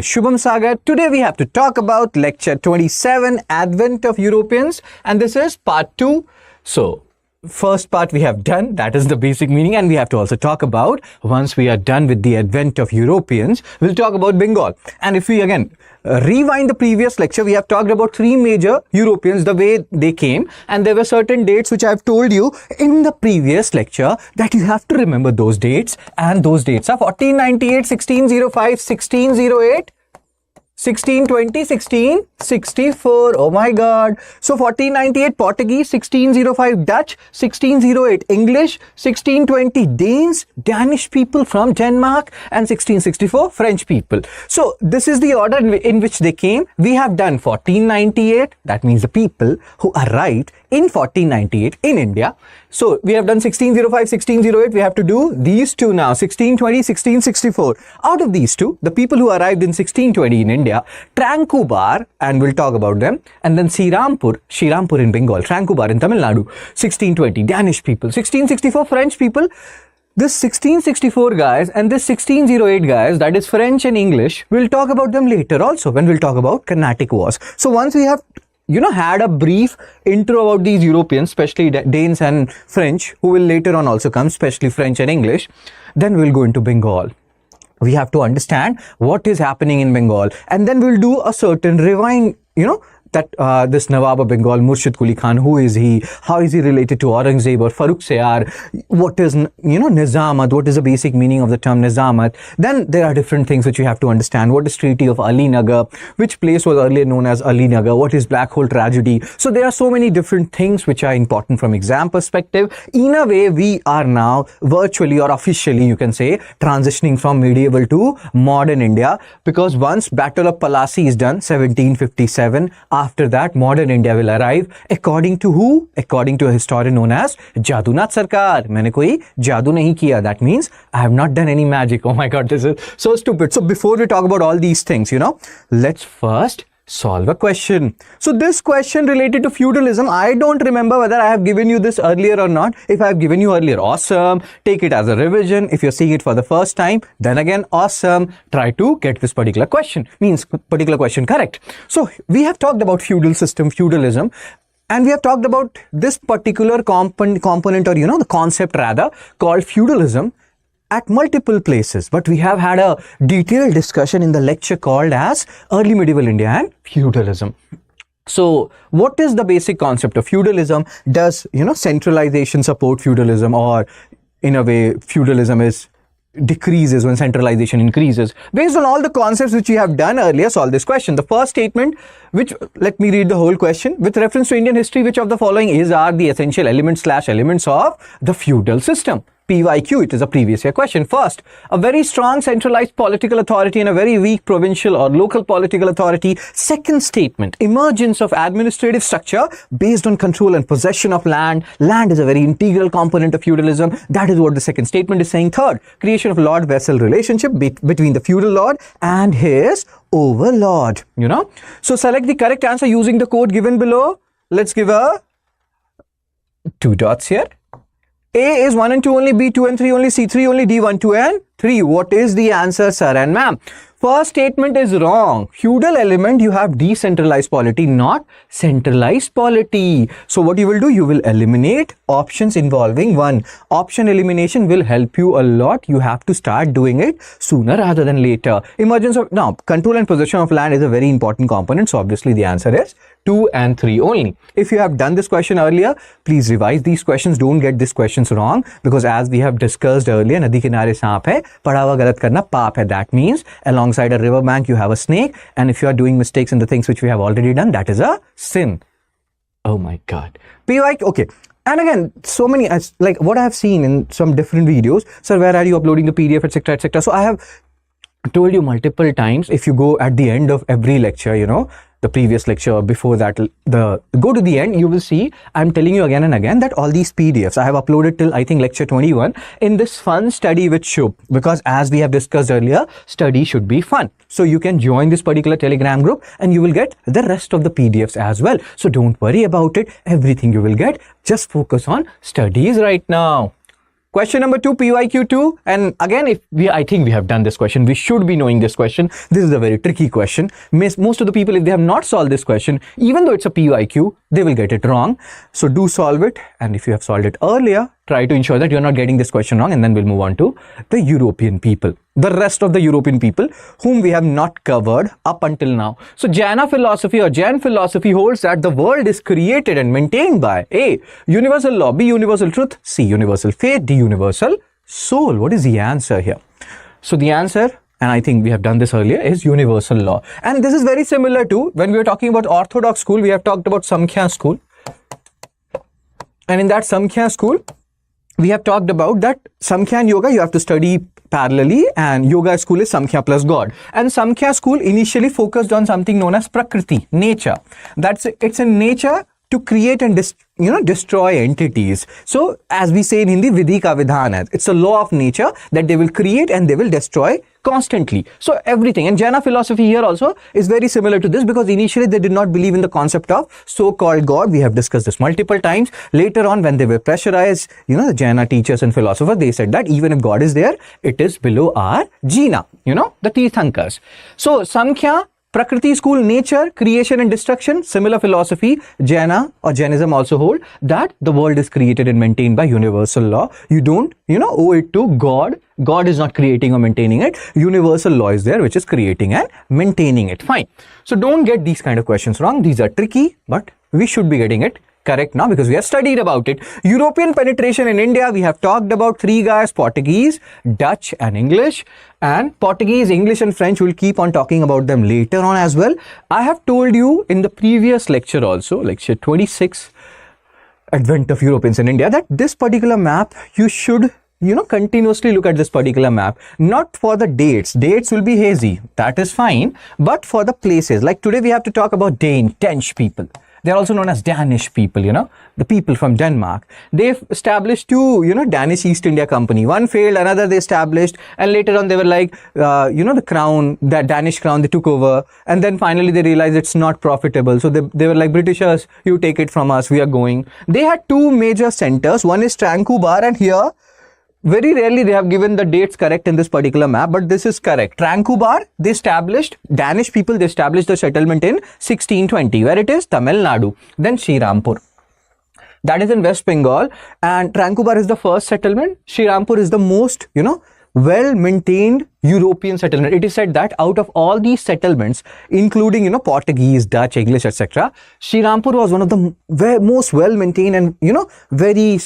Shubham Sagar. Today we have to talk about lecture 27, Advent of Europeans, and this is part 2. So, first part we have done, that is the basic meaning, and we have to also talk about, once we are done with the advent of Europeans, we'll talk about Bengal. And if we again rewind the previous lecture, we have talked about 3 major Europeans, the way they came, and there were certain dates which I have told you in the previous lecture that you have to remember those dates, and those dates are 1498, 1605, 1608, 1620, 1664. Oh my God. So 1498 Portuguese, 1605 Dutch, 1608 English, 1620 Danes, Danish people from Denmark, and 1664 French people. So this is the order in which they came. We have done 1498, that means the people who arrived in 1498 in India. So we have done 1605, 1608. We have to do these two now, 1620, 1664. Out of these two, the people who arrived in 1620 in India, Tranquebar, and we'll talk about them, and then Shirampur in Bengal, Tranquebar in Tamil Nadu, 1620 Danish people, 1664 French people. This 1664 guys and this 1608 guys, that is French and English, we'll talk about them later also when we'll talk about Carnatic Wars. So once we have had a brief intro about these Europeans, especially Danes and French, who will later on also come, especially French and English, then we'll go into Bengal. We have to understand what is happening in Bengal, and then we'll do a certain rewind, that this Nawab of Bengal, Murshid Quli Khan, who is he? How is he related to Aurangzeb or Farooq Sayar? What is, Nizamat? What is the basic meaning of the term Nizamat? Then there are different things which you have to understand. What is Treaty of Ali Nagar? Which place was earlier known as Ali Nagar? What is Black Hole Tragedy? So there are so many different things which are important from exam perspective. In a way, we are now virtually or officially, you can say, transitioning from medieval to modern India, because once Battle of Plassey is done, 1757, after that, modern India will arrive. According to who? According to a historian known as Jadunath Sarkar. मैंने कोई जादू नहीं किया. That means I have not done any magic. Oh my God, this is so stupid. So before we talk about all these things, let's first solve a question. So this question related to feudalism, I don't remember whether I have given you this earlier or not. If I have given you earlier, awesome. Take it as a revision. If you're seeing it for the first time, then again, awesome. Try to get this particular question correct. So we have talked about feudal system, feudalism, and we have talked about this particular component or, the concept rather, called feudalism at multiple places, but we have had a detailed discussion in the lecture called as Early Medieval India and Feudalism. So what is the basic concept of feudalism? Does, centralization support feudalism, or in a way feudalism decreases when centralization increases? Based on all the concepts which we have done earlier, solve this question. The first statement, let me read the whole question. With reference to Indian history, which of the following are the essential elements of the feudal system? PYQ, it is a previous year question. First, a very strong centralized political authority and a very weak provincial or local political authority. Second statement, emergence of administrative structure based on control and possession of land. Land is a very integral component of feudalism. That is what the second statement is saying. Third, creation of lord-vassal relationship between the feudal lord and his overlord. So select the correct answer using the code given below. Let's give a 2 dots here. A is 1 and 2 only, B 2 and 3 only, C 3 only, D 1, 2 and 3. What is the answer, sir and ma'am? First statement is wrong. Feudal element, you have decentralized polity, not centralized polity. So what you will do, you will eliminate options involving 1. Option elimination will help you a lot. You have to start doing it sooner rather than later. Emergence of, now, control and possession of land is a very important component. So obviously the answer is 2 and 3 only. If you have done this question earlier, please revise these questions. Don't get these questions wrong, because as we have discussed earlier, nadi kinare saap hai, pada hua galat karna paap hai. That means alongside a river bank you have a snake, and if you are doing mistakes in the things which we have already done, that is a sin. Oh my God. PYQ, okay. And again, so many, like what I have seen in some different videos, sir, where are you uploading the PDF, etc., etc. So I have told you multiple times, if you go at the end of every lecture, the previous lecture before that, go to the end, you will see I'm telling you again and again that all these PDFs I have uploaded till I think lecture 21 in this fun study with Shub, because as we have discussed earlier, study should be fun. So you can join this particular Telegram group and you will get the rest of the PDFs as well. So don't worry about it. Everything you will get. Just focus on studies right now. Question number 2, PYQ 2. And again, I think we have done this question. We should be knowing this question. This is a very tricky question. Most of the people, if they have not solved this question, even though it's a PYQ, they will get it wrong. So do solve it. And if you have solved it earlier, try to ensure that you're not getting this question wrong. And then we'll move on to the European people. The rest of the European people whom we have not covered up until now. So Jaina philosophy or Jain philosophy holds that the world is created and maintained by A, universal law, B, universal truth, C, universal faith, D, universal soul. What is the answer here? So the answer, and I think we have done this earlier, is universal law. And this is very similar to when we were talking about orthodox school, we have talked about Samkhya school. And in that Samkhya school, we have talked about that Samkhya and yoga you have to study parallelly, and yoga school is Samkhya plus God. And Samkhya school initially focused on something known as Prakriti, nature. It's in nature to create and destroy entities. So as we say in Hindi, Vidhi ka vidhan hai. It's a law of nature that they will create and they will destroy constantly. So everything, and Jaina philosophy here also is very similar to this, because initially they did not believe in the concept of so-called God. We have discussed this multiple times. Later on, when they were pressurized, the Jaina teachers and philosophers, they said that even if God is there, it is below our Jina, the Tirthankars. So Samkhya, Prakriti school, nature, creation and destruction, similar philosophy. Jaina or Jainism also hold that the world is created and maintained by universal law. You don't, owe it to God. God is not creating or maintaining it. Universal law is there, which is creating and maintaining it. Fine. So don't get these kind of questions wrong. These are tricky, but we should be getting it correct now because we have studied about it. European penetration in India, we have talked about 3 guys: Portuguese, Dutch and English. And Portuguese, English and French, we'll keep on talking about them later on as well. I have told you in the previous lecture also, lecture 26, Advent of Europeans in India, that this particular map, you should continuously look at this particular map. Not for the dates. Dates will be hazy. That is fine. But for the places, like today we have to talk about Danish people. They are also known as Danish people, the people from Denmark. They've established 2, Danish East India Company. One failed, another they established, and later on they were like, the crown, that Danish crown, they took over, and then finally they realized it's not profitable. So they were like, Britishers, you take it from us, we are going. They had 2 major centers. One is Tranquebar, and here, very rarely they have given the dates correct in this particular map, but this is correct. Tranquebar, they established, Danish people, they established the settlement in 1620. Where it is? Tamil Nadu. Then Srirampur. That is in West Bengal. And Tranquebar is the first settlement. Srirampur is the most, well-maintained European settlement. It is said that out of all these settlements, including, Portuguese, Dutch, English, etc., Srirampur was one of the most well-maintained and, very...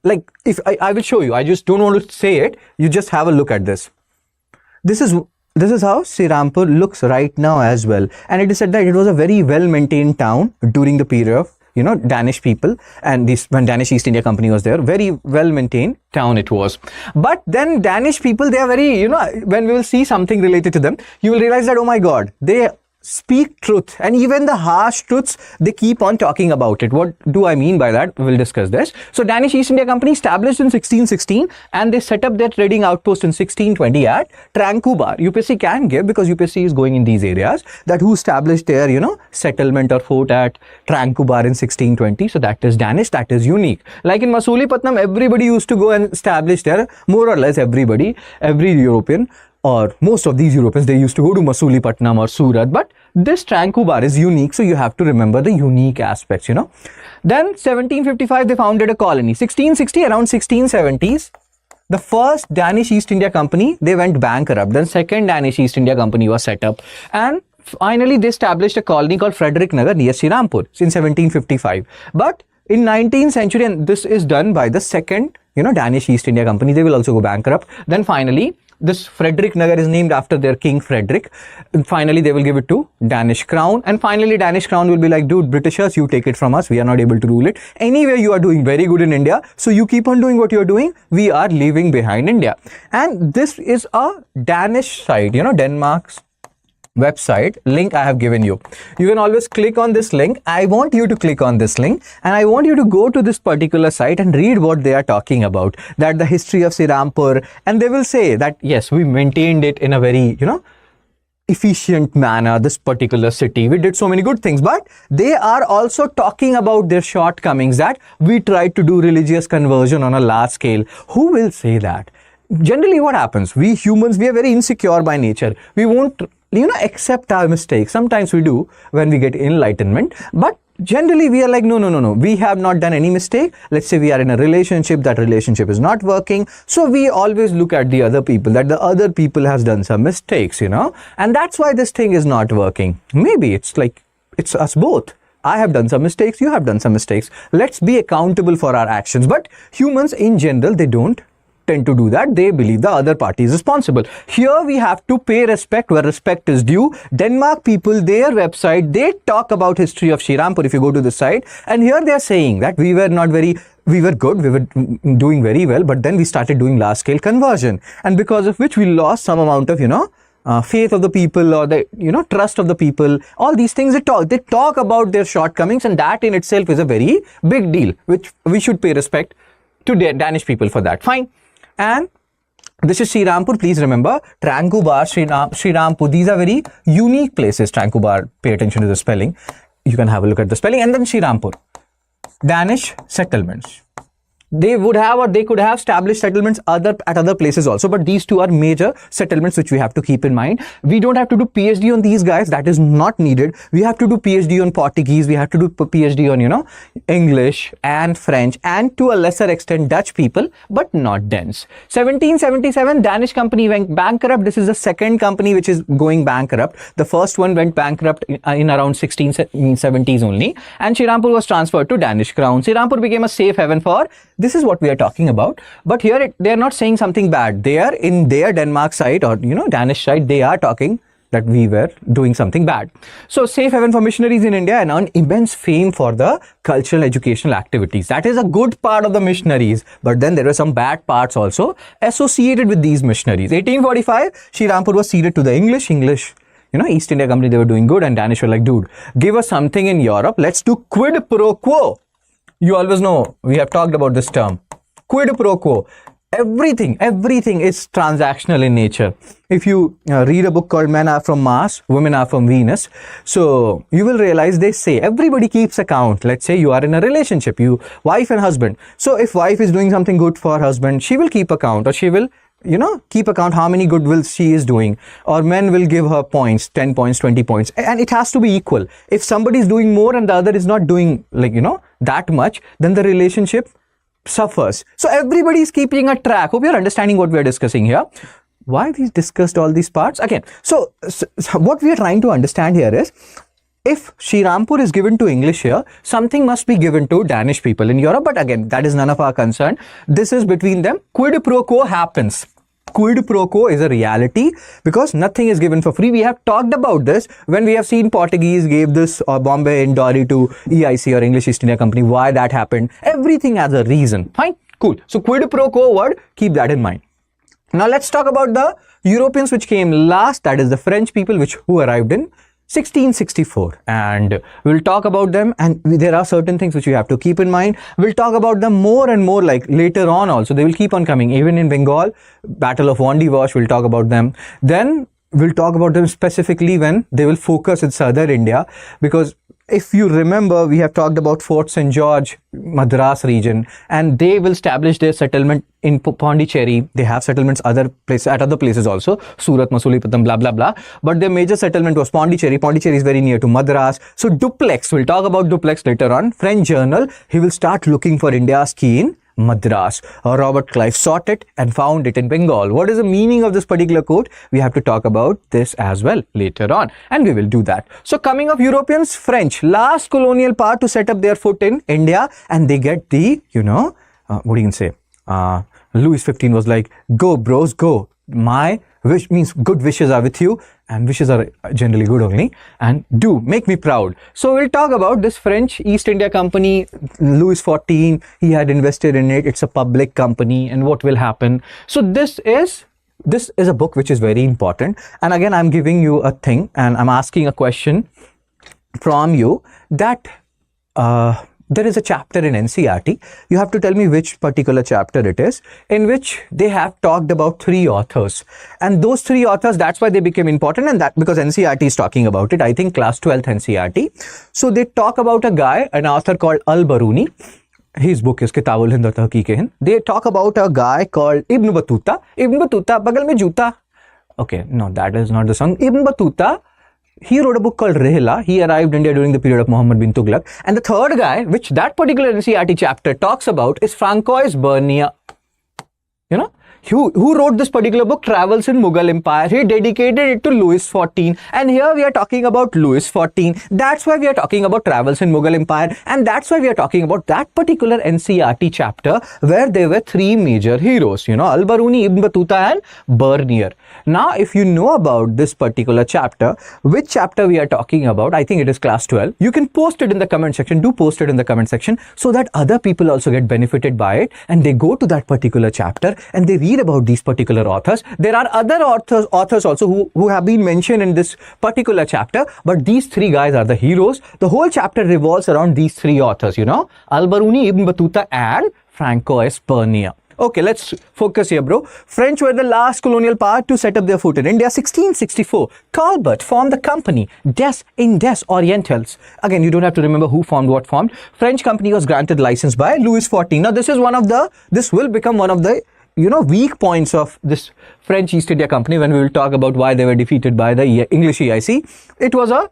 like, if I will show you, I just don't want to say it. You just have a look at this. This is how Srirampur looks right now as well. And it is said that it was a very well-maintained town during the period of, Danish people. And when Danish East India Company was there, very well-maintained town it was. But then Danish people, they are very, when we will see something related to them, you will realize that, oh my God, they speak truth, and even the harsh truths, they keep on talking about it. What do I mean by that? We will discuss this. So Danish East India Company established in 1616, and they set up their trading outpost in 1620 at Tranquebar. UPSC can give, because UPSC is going in these areas, that who established their, settlement or fort at Tranquebar in 1620. So that is Danish, that is unique. Like in Masulipatam, everybody used to go and establish there, more or less everybody, every European, or most of these Europeans, they used to go to Masulipatam or Surat, but this Tranquebar is unique, so you have to remember the unique aspects, Then 1755, they founded a colony. 1660, around 1670s, the first Danish East India Company, they went bankrupt. Then second Danish East India Company was set up. And finally, they established a colony called Frederick Nagar near Srirampur in 1755. But in 19th century, and this is done by the second, Danish East India Company, they will also go bankrupt. Then finally, this Frederick Nagar is named after their King Frederick. And finally, they will give it to Danish Crown. And finally, Danish Crown will be like, dude, Britishers, you take it from us. We are not able to rule it. Anyway, you are doing very good in India. So you keep on doing what you are doing. We are leaving behind India. And this is a Danish site, Denmark's website link I have given you. You can always click on this link. I want you to click on this link, and I want you to go to this particular site and read what they are talking about, that the history of Srirampur, and they will say that yes, we maintained it in a very, efficient manner, this particular city. We did so many good things, but they are also talking about their shortcomings, that we tried to do religious conversion on a large scale. Who will say that? Generally, what happens? We humans, we are very insecure by nature. We won't, accept our mistakes. Sometimes we do when we get enlightenment, but generally we are like, no, we have not done any mistake. Let's say we are in a relationship, that relationship is not working, so we always look at the other people, that the other people has done some mistakes, and that's why this thing is not working. Maybe it's like, it's us both. I have done some mistakes, you have done some mistakes. Let's be accountable for our actions. But humans in general, they don't tend to do that. They believe the other party is responsible. Here we have to pay respect where respect is due. Denmark people, their website, they talk about history of Shirampur if you go to the site, and here they are saying that we were good, we were doing very well, but then we started doing large scale conversion, and because of which we lost some amount of faith of the people, or the trust of the people. All these things they talk about their shortcomings, and that in itself is a very big deal, which we should pay respect to Danish people for that. Fine. And this is Shirampur. Please remember, Tranquebar, Shirampur, these are very unique places. Tranquebar, pay attention to the spelling. You can have a look at the spelling. And then Shirampur, Danish settlements. They would have, or they could have, established settlements at other places also, but these two are major settlements which we have to keep in mind. We don't have to do PhD on these guys, that is not needed. We have to do PhD on Portuguese, we have to do PhD on English and French, and to a lesser extent Dutch people, but not Danes. 1777, Danish company went bankrupt. This is the second company which is going bankrupt. The first one went bankrupt in around 1670s only, and Shirampur was transferred to Danish crown. Shirampur became a safe haven for, this is what we are talking about. But here they are not saying something bad. They are in their Denmark side, or Danish side, they are talking that we were doing something bad. So safe haven for missionaries in India, and earn immense fame for the cultural educational activities. That is a good part of the missionaries, but then there were some bad parts also associated with these missionaries. 1845, Shirampur was ceded to the English, East India Company, they were doing good, and Danish were like, dude, give us something in Europe. Let's do quid pro quo. You always know, we have talked about this term, quid pro quo. Everything is transactional in nature. If you read a book called Men Are From Mars, Women Are From Venus, so you will realize they say everybody keeps account. Let's say you are in a relationship, you wife and husband. So if wife is doing something good for husband, she will keep account, or she will keep account how many goodwill she is doing, or men will give her points, 10 points, 20 points, and it has to be equal. If somebody is doing more and the other is not doing that much, then the relationship suffers. So everybody is keeping a track. Hope you're understanding what we're discussing here. Why we discussed all these parts again? So what we are trying to understand here is, if Shirampur is given to English here, something must be given to Danish people in Europe. But again, that is none of our concern. This is between them. Quid pro quo happens. Quid pro quo is a reality, because nothing is given for free. We have talked about this when we have seen Portuguese gave this Bombay Indori to EIC, or English East India Company, why that happened. Everything has a reason. Fine, cool. So quid pro quo word, keep that in mind. Now let's talk about the Europeans which came last, that is the French people who arrived in 1664, and we'll talk about them, and there are certain things which you have to keep in mind. We'll talk about them more and more, like later on also. They will keep on coming. Even in Bengal, Battle of Wandiwash, we'll talk about them. Then we'll talk about them specifically when they will focus in southern India, because if you remember, we have talked about Fort St. George, Madras region, and they will establish their settlement in Pondicherry. They have settlements at other places also, Surat, Masulipatam, blah, blah, blah. But their major settlement was Pondicherry. Pondicherry is very near to Madras. So Duplex, we'll talk about Duplex later on. French journal, he will start looking for India's key in Madras. Robert Clive sought it and found it in Bengal. What is the meaning of this particular quote? We have to talk about this as well later on, and we will do that. So coming of Europeans, French, last colonial power to set up their foot in India, and they get the, what do you can say? Louis XV was like, go bros, go. My wish means good wishes are with you, and wishes are generally good only, and do make me proud. So we'll talk about this French East India Company, Louis XIV, he had invested in it. It's a public company, and what will happen. So this is a book which is very important. And again, I'm giving you a thing, and I'm asking a question from you that there is a chapter in NCERT. You have to tell me which particular chapter it is, in which they have talked about 3 authors. And those 3 authors, that's why they became important, and that because NCERT is talking about it, I think class 12th NCERT. So they talk about a guy, an author called Al-Baruni. His book is Kitabul Hind aur Tahqiq-e-Hind. They talk about a guy called Ibn Battuta. Ibn Battuta, bagal mein juta. Okay, no, that is not the song. Ibn Battuta, he wrote a book called Rihla. He arrived in India during the period of Muhammad bin Tughlaq. And the third guy, which that particular NCERT chapter talks about, is Francois Bernier. You know, who wrote this particular book, Travels in Mughal Empire. He dedicated it to Louis XIV. And here we are talking about Louis XIV. That's why we are talking about Travels in Mughal Empire. And that's why we are talking about that particular NCERT chapter where there were 3 major heroes, you know, Al-Baruni, Ibn Battuta and Bernier. Now, if you know about this particular chapter, which chapter we are talking about, I think it is class 12. You can post it in the comment section. Do post it in the comment section so that other people also get benefited by it and they go to that particular chapter and they read about these particular authors. There are other authors also who have been mentioned in this particular chapter, but these 3 guys are the heroes. The whole chapter revolves around these 3 authors, you know, Al-Baruni, Ibn Battuta and Francois Bernier. Okay, let's focus here, bro. French were the last colonial power to set up their foot in India. 1664, Colbert formed the company Des Indes Orientals. Again, you don't have to remember who formed what formed. French company was granted license by Louis XIV. Now, this will become one of the, you know, weak points of this French East India Company when we will talk about why they were defeated by the English EIC. It was a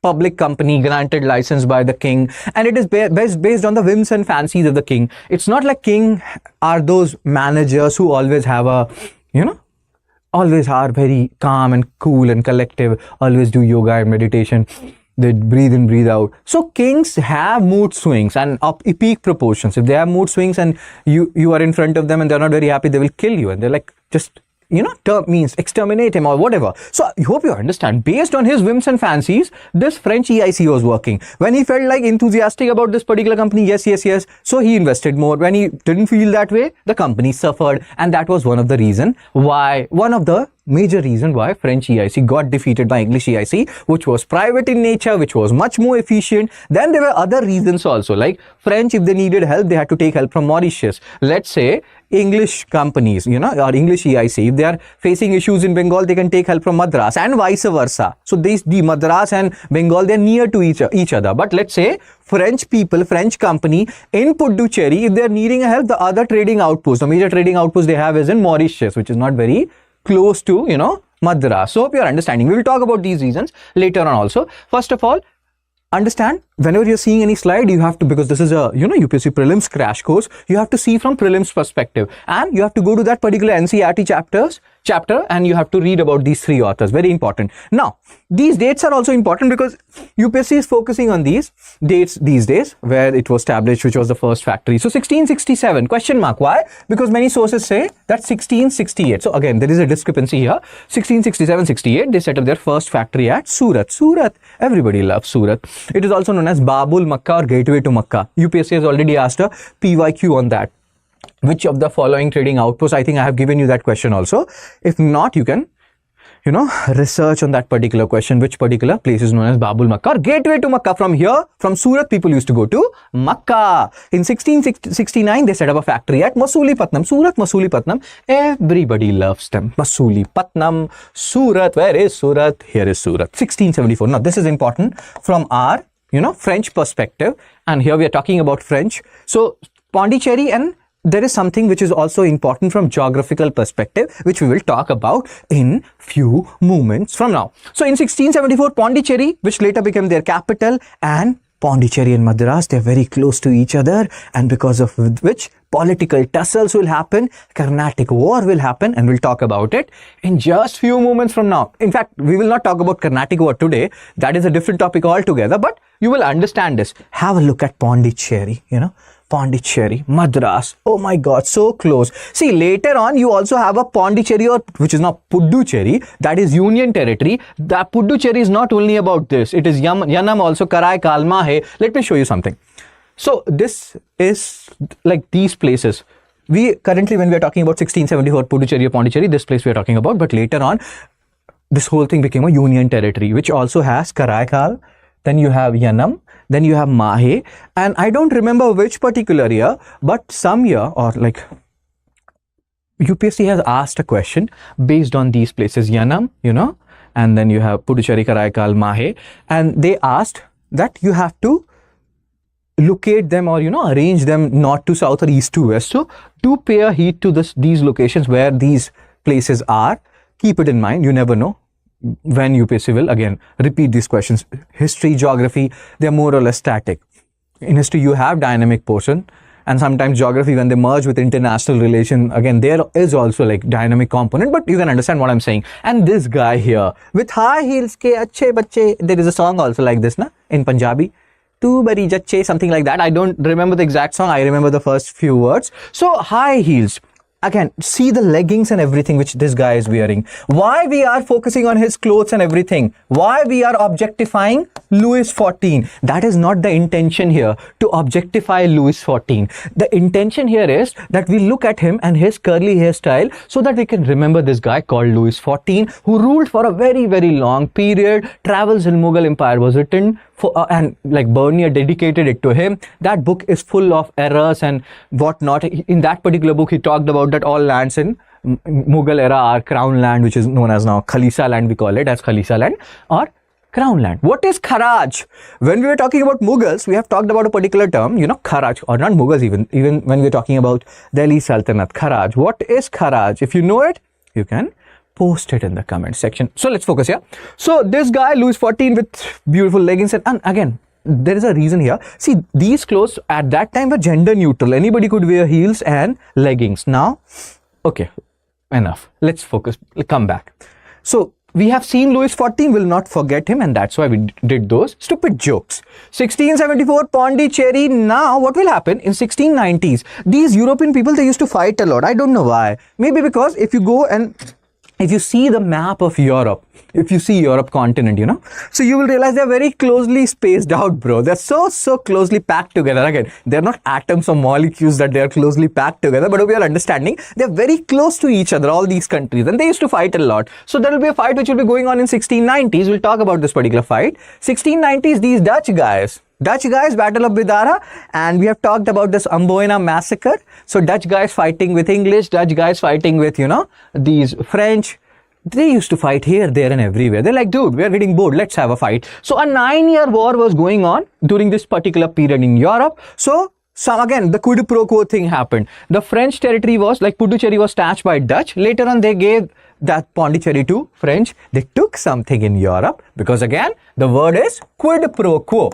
public company granted license by the king, and it is based on the whims and fancies of the king. It's not like king are those managers who always have a, you know, always are very calm and cool and collective, always do yoga and meditation. They breathe in, breathe out. So kings have mood swings and peak proportions. If they have mood swings and you are in front of them and they're not very happy, they will kill you. And they're like, just, you know, means exterminate him or whatever. So I hope you understand. Based on his whims and fancies, this French EIC was working. When he felt like enthusiastic about this particular company, yes, so he invested more. When he didn't feel that way, the company suffered. And that was one of the major reason why French EIC got defeated by English EIC, which was private in nature, which was much more efficient. Then there were other reasons also, like French, if they needed help, they had to take help from Mauritius. Let's say English companies, you know, or English EIC, if they are facing issues in Bengal, they can take help from Madras and vice versa. So the Madras and Bengal, they're near to each other. But let's say French people, French company in Puducherry, if they're needing help, the other trading outpost, the major trading outpost they have is in Mauritius, which is not very close to, you know, Madras. So hope you're understanding. We will talk about these reasons later on also. First of all, understand, whenever you're seeing any slide, you have to, because this is a, you know, UPSC prelims crash course, you have to see from prelims perspective, and you have to go to that particular NCERT chapter and you have to read about these 3 authors. Very important. Now, these dates are also important because UPSC is focusing on these dates these days, where it was established, which was the first factory. So 1667, question mark. Why? Because many sources say that 1668. So again, there is a discrepancy here. 1667-68, they set up their first factory at Surat. Surat, everybody loves Surat. It is also known as Babul Makkah or Gateway to Makkah. UPSC has already asked a PYQ on that. Which of the following trading outposts? I think I have given you that question also. If not, you can, you know, research on that particular question, which particular place is known as Babul Makkah or Gateway to Makkah. From here, from Surat, people used to go to Makkah. In 1669, they set up a factory at Masulipatam. Surat, Masulipatam. Everybody loves them. Masulipatam, Surat. Where is Surat? Here is Surat. 1674. Now, this is important from our, you know, French perspective. And here we are talking about French. So, Pondicherry, and there is something which is also important from geographical perspective, which we will talk about in few moments from now. So in 1674, Pondicherry, which later became their capital, and Pondicherry and Madras, they're very close to each other, and because of which political tussles will happen, Carnatic War will happen, and we'll talk about it in just few moments from now. In fact, we will not talk about Carnatic War today. That is a different topic altogether, but you will understand this. Have a look at Pondicherry, you know. Pondicherry, Madras, oh my god, so close. See, later on you also have a Pondicherry, or which is now Puducherry, that is Union Territory. The Puducherry is not only about this, it is Yanam also, Karai, Kalma hai. Let me show you something. So this is like these places. We currently, when we are talking about 1674 Puducherry or Pondicherry, this place we are talking about, but later on this whole thing became a Union Territory, which also has Karaikal, then you have Yanam, then you have Mahe, and I don't remember which particular year, but some year, or like UPSC has asked a question based on these places, Yanam, and then you have Puducherry, Karaikal, Mahe, and they asked that you have to locate them or arrange them north to south or east to west. So do pay a heed to these locations where these places are. Keep it in mind. You never know when UPSC will again repeat these questions. History, geography, they're more or less static. In history, you have dynamic portion, and sometimes geography, when they merge with international relation, again, there is also like dynamic component, but you can understand what I'm saying. And this guy here with high heels ke achhe bacche, there is a song also like this in Punjabi. Tu bari jache, something like that. I don't remember the exact song. I remember the first few words. So high heels. Again, see the leggings and everything which this guy is wearing. Why we are focusing on his clothes and everything? Why we are objectifying Louis XIV? That is not the intention here, to objectify Louis XIV. The intention here is that we look at him and his curly hairstyle so that we can remember this guy called Louis XIV, who ruled for a very, very long period. Travels in Mughal Empire was written for, and like Bernier dedicated it to him. That book is full of errors and whatnot. In that particular book, he talked about that all lands in Mughal era are crown land, which is known as now Khalisa land. We call it as Khalisa land or crown land. What is Kharaj? When we were talking about Mughals, we have talked about a particular term, Kharaj, or not Mughals even when we're talking about Delhi Sultanate, Kharaj. What is Kharaj? If you know it, you can post it in the comment section. So let's focus here. So this guy, Louis XIV, with beautiful leggings, and again, there is a reason here. See, these clothes at that time were gender neutral. Anybody could wear heels and leggings. Now, okay, enough. Let's focus. Come back. So we have seen Louis XIV, will not forget him, and that's why we did those stupid jokes. 1674 Pondicherry. Now what will happen in 1690s? These European people, they used to fight a lot. I don't know why. Maybe because if you go and if you see the map of Europe, if you see Europe continent, so you will realize they're very closely spaced out, bro. They're so closely packed together. Again, they're not atoms or molecules that they're closely packed together, but we are understanding they're very close to each other, all these countries, and they used to fight a lot. So there will be a fight which will be going on in 1690s. We'll talk about this particular fight. 1690s, these Dutch guys, Battle of Bidara, and we have talked about this Amboina massacre. So Dutch guys fighting with English, Dutch guys fighting with, these French. They used to fight here, there and everywhere. They're like, dude, we're getting bored. Let's have a fight. So a 9-year war was going on during this particular period in Europe. So again, the quid pro quo thing happened. The French territory was, like Puducherry was snatched by Dutch. Later on, they gave that Pondicherry to French. They took something in Europe because again, the word is quid pro quo.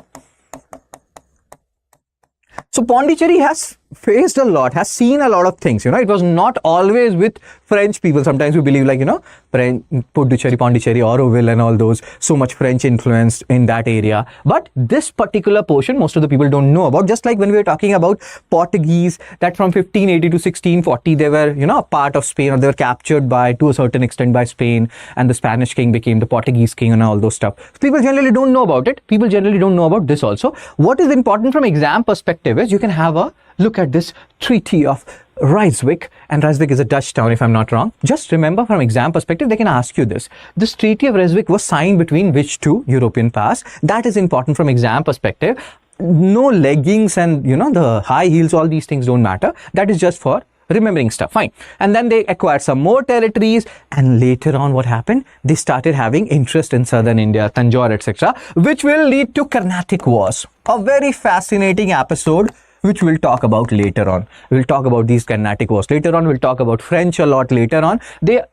So Pondicherry has faced a lot, has seen a lot of things, it was not always with French people. Sometimes we believe like, Puducherry, Pondicherry, Auroville and all those, so much French influence in that area. But this particular portion, most of the people don't know about. Just like when we were talking about Portuguese, that from 1580 to 1640, they were, a part of Spain, or they were captured to a certain extent by Spain, and the Spanish king became the Portuguese king and all those stuff. People generally don't know about it. People generally don't know about this also. What is important from exam perspective is you can have a look at this Treaty of Ryswick, and Ryswick is a Dutch town if I'm not wrong. Just remember from exam perspective, they can ask you this. This Treaty of Ryswick was signed between which two European powers? That is important from exam perspective. No leggings and the high heels, all these things don't matter. That is just for remembering stuff. Fine. And then they acquired some more territories, and later on what happened? They started having interest in southern India, Tanjore, etc., which will lead to Carnatic Wars. A very fascinating episode which we'll talk about later on. We'll talk about these Carnatic Wars later on. We'll talk about French a lot later on.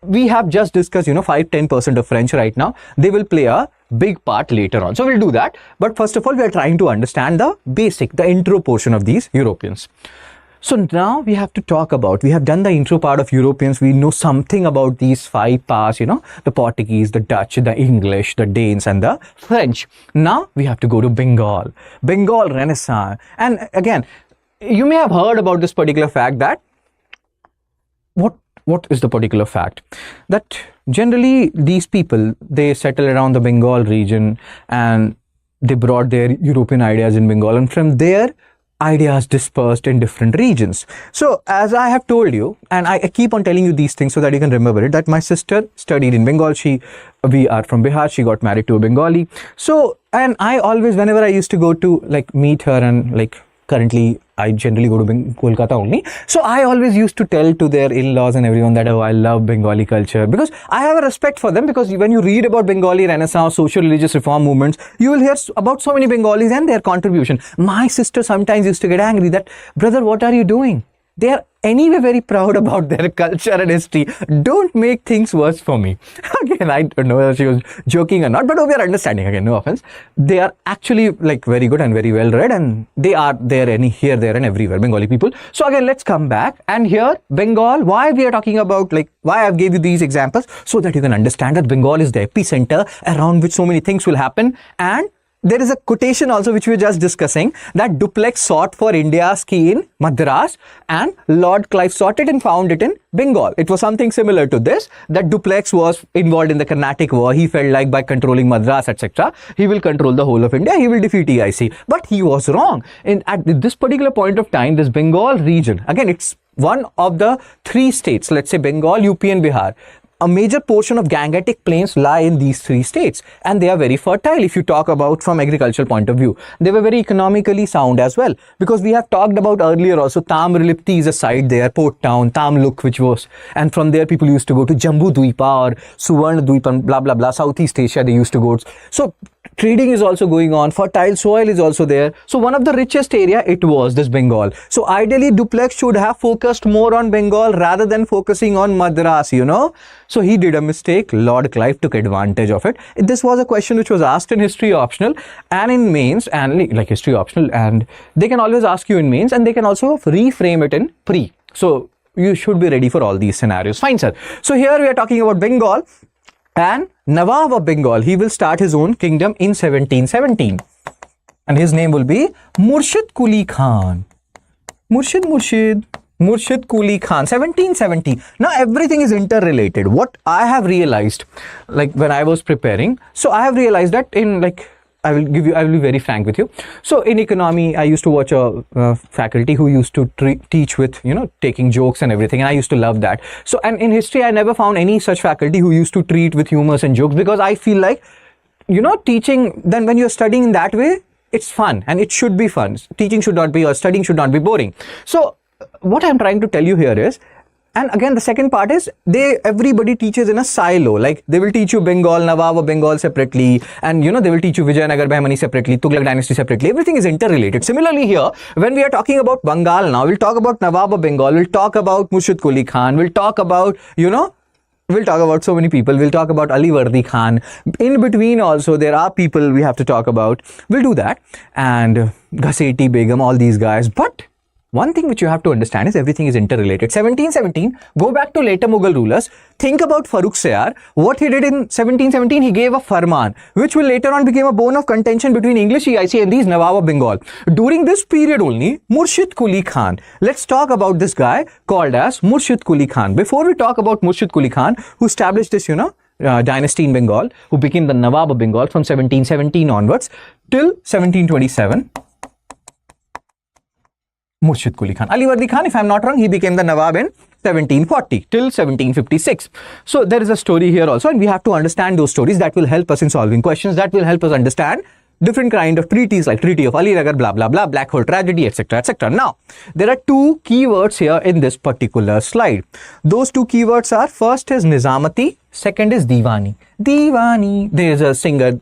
We have just discussed, 5-10% of French right now. They will play a big part later on. So we'll do that. But first of all, we are trying to understand the intro portion of these Europeans. So now we have to talk about, we have done the intro part of Europeans. We know something about these 5 powers, the Portuguese, the Dutch, the English, the Danes and the French. Now we have to go to Bengal Renaissance. And again, you may have heard about this particular fact that, what is the particular fact? That generally these people, they settle around the Bengal region and they brought their European ideas in Bengal, and from there ideas dispersed in different regions. So as I have told you, and I keep on telling you these things so that you can remember it, that my sister studied in Bengal. We are from Bihar. She got married to a Bengali. So, and I always, whenever I used to go to like meet her, and like currently I generally go to Kolkata only. So I always used to tell to their in-laws and everyone that, oh, I love Bengali culture, because I have a respect for them, because when you read about Bengali Renaissance, social religious reform movements, you will hear about so many Bengalis and their contribution. My sister sometimes used to get angry that, brother, what are you doing? They are anyway very proud about their culture and history. Don't make things worse for me. Again, I don't know whether she was joking or not, but we are understanding. Again, no offense. They are actually like very good and very well read, and they are there here, there and everywhere, Bengali people. So again, let's come back. And here, Bengal, why we are talking about, like, why I've gave you these examples, so that you can understand that Bengal is the epicenter around which so many things will happen. And there is a quotation also which we were just discussing, that Duplex sought for India's key in Madras, and Lord Clive sought it and found it in Bengal. It was something similar to this, that Duplex was involved in the Carnatic War. He felt like by controlling Madras, etc., he will control the whole of India, he will defeat EIC. But he was wrong. At this particular point of time, this Bengal region, again, it's one of the three states, let's say Bengal, UP and Bihar. A major portion of Gangetic plains lie in these three states, and they are very fertile if you talk about from agricultural point of view. They were very economically sound as well, because we have talked about earlier also, Tamralipti is a site there, port town, Tamluk, which was, and from there people used to go to Jambu Dweepa or Suvarna Dweepa, blah blah blah, Southeast Asia they used to go. So trading is also going on, fertile soil is also there. So one of the richest area it was this Bengal. So ideally Duplex should have focused more on Bengal rather than focusing on Madras, you know. So he did a mistake. Lord Clive took advantage of it. This was a question which was asked in history optional and in mains, and like history optional, and they can always ask you in mains, and they can also reframe it in pre. So you should be ready for all these scenarios. Fine, sir. So here we are talking about Bengal. And Nawab of Bengal, he will start his own kingdom in 1717. And his name will be Murshid Quli Khan. Murshid Quli Khan, 1770. Now everything is interrelated. What I have realized, like when I was preparing, so I have realized that in like, I will be very frank with you. So in economy, I used to watch a faculty who used to teach with, you know, taking jokes and everything. And I used to love that. So, and in history, I never found any such faculty who used to treat with humors and jokes, because I feel like, you know, teaching, then when you're studying in that way, it's fun and it should be fun. Teaching should not be, or studying should not be boring. So what I'm trying to tell you here is, and again, the second part is, everybody teaches in a silo. Like they will teach you Bengal, Nawab of Bengal separately, and you know, they will teach you Vijayanagar Bahmani separately, Tughlaq dynasty separately. Everything is interrelated. Similarly here, when we are talking about Bengal now, we'll talk about Nawab of Bengal, we'll talk about Murshid Quli Khan, we'll talk about, you know, we'll talk about so many people. We'll talk about Ali Vardi Khan. In between also, there are people we have to talk about. We'll do that. And Ghaseti Begum, all these guys. But one thing which you have to understand is everything is interrelated. 1717, go back to later Mughal rulers. Think about Farrukh Sayar. What he did in 1717, he gave a farman, which will later on become a bone of contention between English EIC and these Nawab of Bengal. During this period only, Murshid Quli Khan. Let's talk about this guy called as Murshid Quli Khan. Before we talk about Murshid Quli Khan, who established this, you know, dynasty in Bengal, who became the Nawab of Bengal from 1717 onwards till 1727. Murshid Quli Khan. Ali Vardi Khan, if I'm not wrong, he became the Nawab in 1740 till 1756. So there is a story here also, and we have to understand those stories. That will help us in solving questions. That will help us understand different kind of treaties like Treaty of Alinagar, blah, blah, blah, Black Hole Tragedy, etc., etc. Now, there are two keywords here in this particular slide. Those two keywords are, first is Nizamati, second is Diwani. Diwani, there is a singer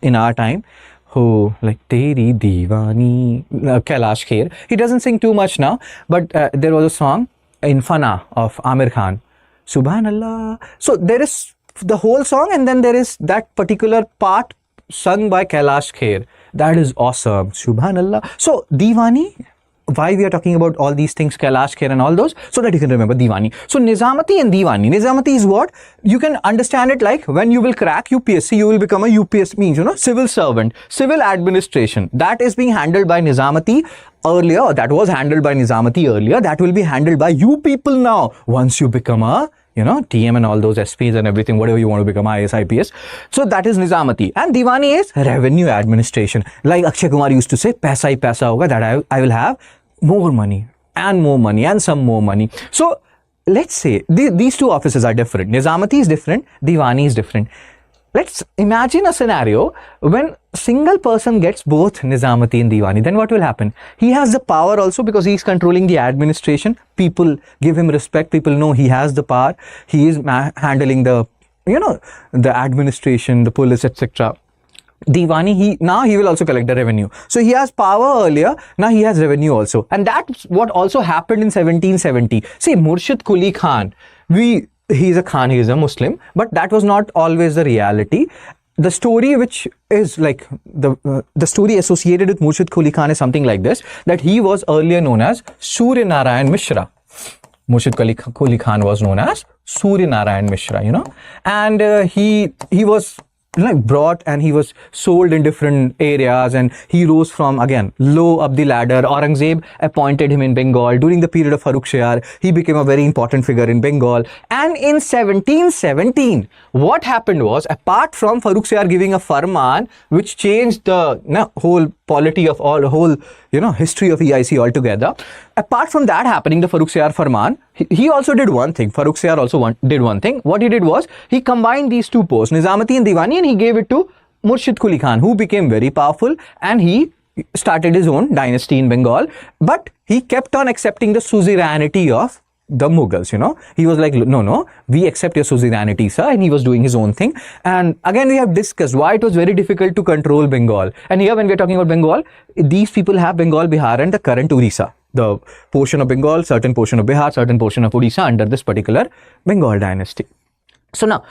in our time who, like, Teri Diwani, Kailash Kher. He doesn't sing too much now, but there was a song in Fana of Amir Khan, Subhanallah. So there is the whole song, and then there is that particular part sung by Kailash Kher. That is awesome. Subhanallah. So Diwani, why we are talking about all these things, Kailash Kher and all those, so that you can remember Diwani. So Nizamati and Diwani. Nizamati is what? You can understand it like when you will crack UPSC, you will become a UPSC, means, you know, civil servant, civil administration. That is being handled by Nizamati earlier, or that was handled by Nizamati earlier. That will be handled by you people now once you become a TM and all those SPs and everything, whatever you want to become, IAS, IPS. So that is Nizamati. And Diwani is revenue administration. Like Akshay Kumar used to say, paisa hi paisa hoga, that I will have more money and some more money. So let's say these two offices are different. Nizamati is different, Diwani is different. Let's imagine a scenario when single person gets both Nizamati and Diwani. Then what will happen? He has the power also because he is controlling the administration. People give him respect. People know he has the power. He is handling the, the administration, the police, etc. Diwani, he will also collect the revenue. So he has power earlier, now he has revenue also. And that's what also happened in 1770. See, Murshid Quli Khan, he's a Khan, he's a Muslim, but that was not always the reality. The story which is like, the story associated with Murshid Quli Khan is something like this, that he was earlier known as Surya Narayan Mishra. Murshid Quli Khan was known as Surya Narayan Mishra, and he was brought and he was sold in different areas, and he rose from, again, low up the ladder. Aurangzeb appointed him in Bengal. During the period of Farrukhsiyar, he became a very important figure in Bengal. And in 1717, what happened was, apart from Farrukhsiyar giving a farman which changed the whole polity of whole history of EIC altogether, apart from that happening, the Farrukhsiyar farman, he also did one thing. Farrukhsiyar also did one thing. What he did was, he combined these two posts, Nizamati and Diwani, and he gave it to Murshid Quli Khan, who became very powerful, and he started his own dynasty in Bengal. But he kept on accepting the suzerainty of the Mughals, He was like, no, we accept your suzerainty, sir. And he was doing his own thing. And again, we have discussed why it was very difficult to control Bengal. And here, when we're talking about Bengal, these people have Bengal, Bihar, and the current Orissa. The portion of Bengal, certain portion of Bihar, certain portion of Odisha under this particular Bengal dynasty. So now,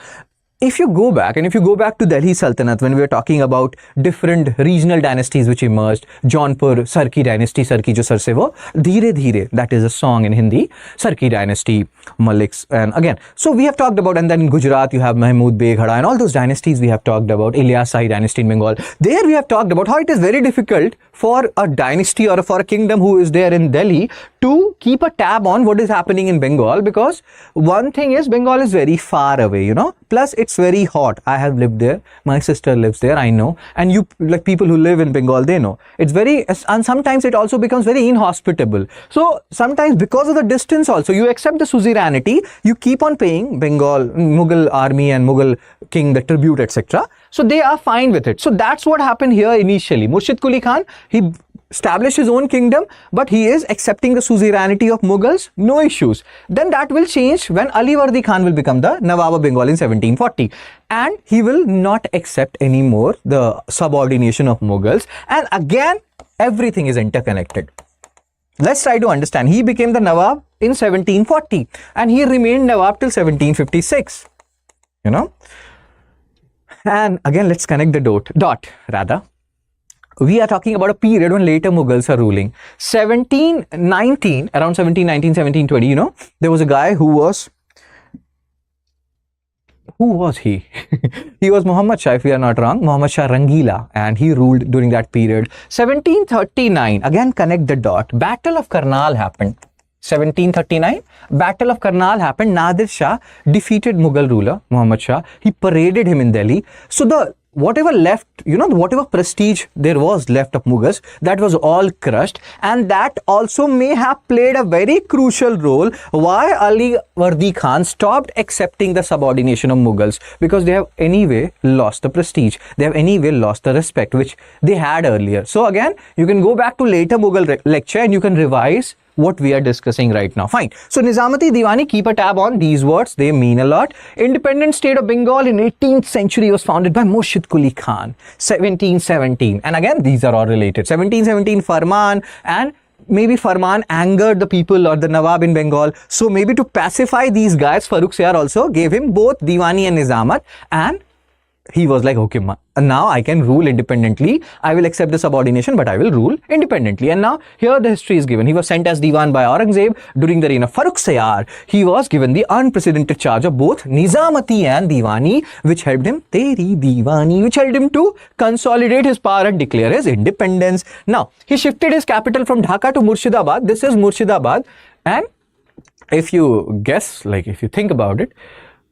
if you go back to Delhi Sultanate, when we were talking about different regional dynasties which emerged, Jaunpur, Sarki dynasty, Sarki jo sar se wo, Dheere Dheere, that is a song in Hindi, Sarki dynasty, Maliks, and again, so we have talked about, and then in Gujarat you have Mahmud Beghada, and all those dynasties we have talked about, Ilyas Shahi dynasty in Bengal. There we have talked about how it is very difficult for a dynasty or for a kingdom who is there in Delhi to keep a tab on what is happening in Bengal, because one thing is, Bengal is very far away, plus it's very hot. I have lived there, my sister lives there, I know, and you, like people who live in Bengal, they know it's very, and sometimes it also becomes very inhospitable. So sometimes, because of the distance also, you accept the suzerainty, you keep on paying Bengal, Mughal army and Mughal king the tribute, etc. So they are fine with it. So that's what happened here initially. Murshid Quli Khan, he established his own kingdom, but he is accepting the suzerainty of Mughals, no issues. Then that will change when Alivardi Khan will become the Nawab of Bengal in 1740, and he will not accept anymore the subordination of Mughals, and again everything is interconnected. Let's try to understand. He became the Nawab in 1740 and he remained Nawab till 1756, and again let's connect the dot rather. We are talking about a period when later Mughals are ruling. 1719, around 1719, 1720, there was a guy who was he? He was Muhammad Shah, if we are not wrong, Muhammad Shah Rangila, and he ruled during that period. 1739, again connect the dot, Battle of Karnal happened. 1739, Battle of Karnal happened. Nadir Shah defeated Mughal ruler Muhammad Shah. He paraded him in Delhi. So the whatever left, whatever prestige there was left of Mughals, that was all crushed, and that also may have played a very crucial role why Alivardi Khan stopped accepting the subordination of Mughals, because they have anyway lost the prestige, they have anyway lost the respect which they had earlier. So again, you can go back to later Mughal lecture and you can revise what we are discussing right now. Fine. So Nizamati, Diwani, keep a tab on these words. They mean a lot. Independent state of Bengal in 18th century was founded by Murshid Quli Khan. 1717. And again, these are all related. 1717 Farman, and maybe Farman angered the people or the Nawab in Bengal. So maybe to pacify these guys, Farrukhsiyar also gave him both Diwani and Nizamat, and he was like, okay, now I can rule independently. I will accept the subordination, but I will rule independently. And now here the history is given. He was sent as Diwan by Aurangzeb during the reign of Farrukhsiyar. He was given the unprecedented charge of both Nizamati and Diwani, which helped him, Teri Diwani, which helped him to consolidate his power and declare his independence. Now, he shifted his capital from Dhaka to Murshidabad. This is Murshidabad, and if you guess, like if you think about it,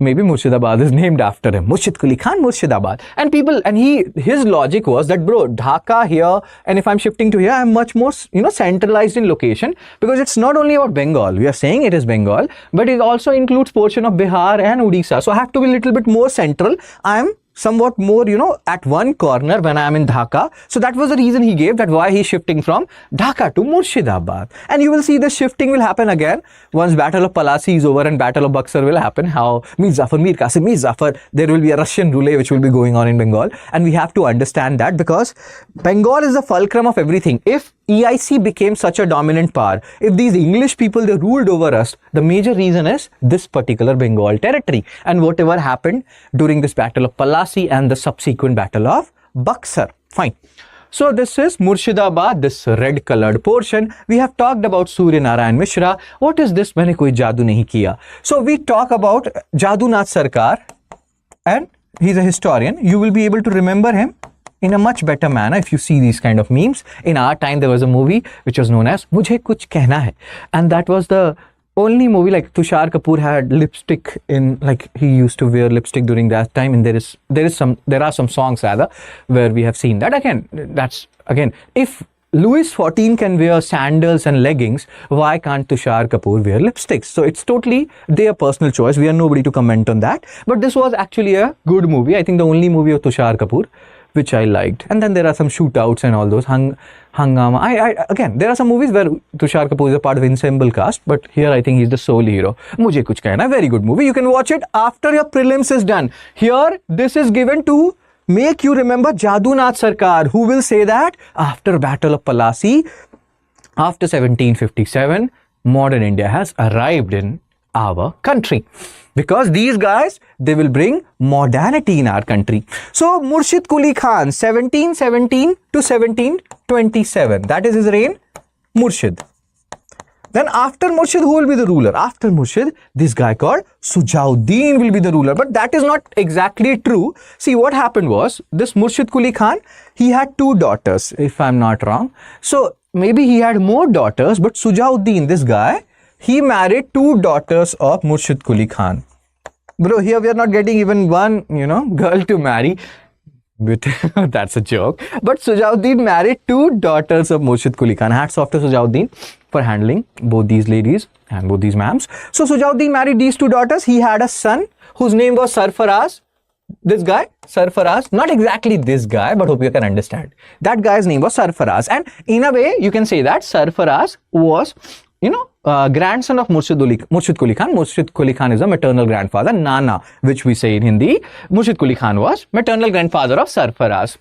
maybe Murshidabad is named after him. Murshid Quli Khan, Murshidabad. And people, and his logic was that, bro, Dhaka here, and if I'm shifting to here, I'm much more, centralized in location, because it's not only about Bengal. We are saying it is Bengal, but it also includes portion of Bihar and Odisha. So I have to be a little bit more central. I'm somewhat more, at one corner when I'm in Dhaka. So that was the reason he gave, that why he's shifting from Dhaka to Murshidabad. And you will see the shifting will happen again once Battle of Plassey is over and Battle of Buxar will happen. How Mir Zafar, Mir Qasim, Mir Zafar, there will be a Russian roulette which will be going on in Bengal. And we have to understand that, because Bengal is the fulcrum of everything. If EIC became such a dominant power, if these English people, they ruled over us, the major reason is this particular Bengal territory and whatever happened during this Battle of Plassey and the subsequent Battle of Buxar. Fine. So this is Murshidabad, this red colored portion. We have talked about Surya Narayan Mishra. What is this? Maine koi jadoo nahi kiya. So we talk about Jadunath Sarkar, and he's a historian. You will be able to remember him in a much better manner if you see these kind of memes. In our time, there was a movie which was known as Mujhe Kuch Kehna Hai, and that was the only movie. Like Tushar Kapoor had lipstick in, like he used to wear lipstick during that time, and there are some songs rather where we have seen that. Again, if Louis XIV can wear sandals and leggings, why can't Tushar Kapoor wear lipsticks? So it's totally their personal choice. We are nobody to comment on that. But this was actually a good movie. I think the only movie of Tushar Kapoor which I liked. And then there are some shootouts and all those. Hangama. Again, there are some movies where Tushar Kapoor is a part of ensemble cast, but here I think he's the sole hero. Mujhe Kuch Kehna, very good movie. You can watch it after your prelims is done. Here, this is given to make you remember Jadunath Sarkar, who will say that after Battle of Plassey, after 1757, modern India has arrived in our country. Because these guys, they will bring modernity in our country. So Murshid Quli Khan, 1717 to 1727. That is his reign, Murshid. Then after Murshid, who will be the ruler? After Murshid, this guy called Sujauddin will be the ruler. But that is not exactly true. See, what happened was, this Murshid Quli Khan, he had 2 daughters, if I'm not wrong. So maybe he had more daughters, but Sujauddin, this guy, he married 2 daughters of Murshid Quli Khan. Bro, here we are not getting even one, girl to marry. But that's a joke. But Sujauddin married 2 daughters of Murshid Quli Khan. Hats off to Sujauddin for handling both these ladies and both these ma'ams. So Sujauddin married these 2 daughters. He had a son whose name was Sarfaraz. This guy, Sarfaraz, not exactly this guy, but hope you can understand. That guy's name was Sarfaraz. And in a way, you can say that Sarfaraz was, grandson of Murshid Quli Khan. Murshid Quli Khan is a maternal grandfather. Nana, which we say in Hindi. Murshid Quli Khan was maternal grandfather of Sarfaraz.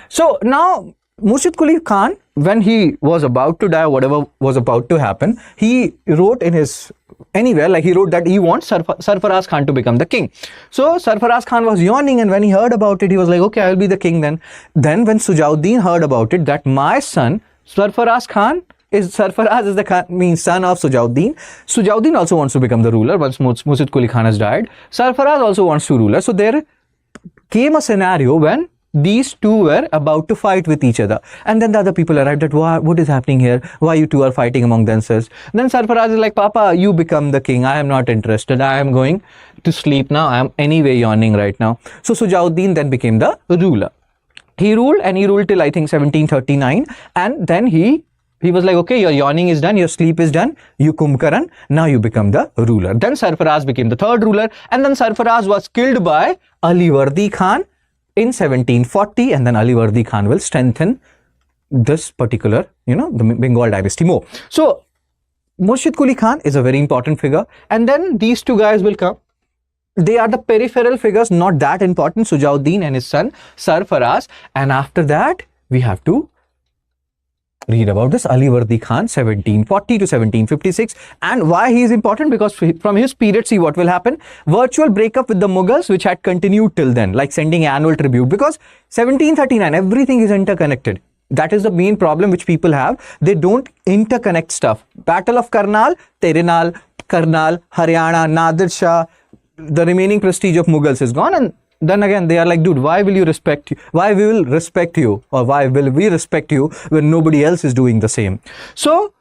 So now, Murshid Quli Khan, when he was about to die, whatever was about to happen, he wrote in his he wrote that he wants Sarfaraz Khan to become the king. So Sarfaraz Khan was yawning, and when he heard about it, he was like, okay, I will be the king then. Then when Sujauddin heard about it, that my son, Sarfaraz is the son of Sujauddin. Sujauddin also wants to become the ruler once Murshid Quli Khan has died. Sarfaraz also wants to rule. So there came a scenario when these 2 were about to fight with each other. And then the other people arrived at, what is happening here? Why you 2 are fighting among themselves? Then Sarfaraz is like, Papa, you become the king. I am not interested. I am going to sleep now. I am anyway yawning right now. So Sujauddin then became the ruler. He ruled till I think 1739. And then he was like, okay, your yawning is done, your sleep is done, you Kumbkaran, now you become the ruler. Then Sarfaraz became the 3rd ruler, and then Sarfaraz was killed by Alivardi Khan in 1740, and then Alivardi Khan will strengthen this particular, the Bengal dynasty more. So Murshid Quli Khan is a very important figure, and then these 2 guys will come. They are the peripheral figures, not that important, Sujauddin and his son Sarfaraz. And after that, we have to read about this Alivardi Khan, 1740 to 1756. And why he is important? Because from his period, see what will happen. Virtual breakup with the Mughals, which had continued till then, like sending annual tribute. Because 1739, everything is interconnected. That is the main problem which people have. They don't interconnect stuff. Battle of Karnal, Terinal, Karnal, Haryana, Nadir Shah, the remaining prestige of Mughals is gone. And then again, they are like, dude, why will you respect you? Why we will respect you? Or why will we respect you when nobody else is doing the same? So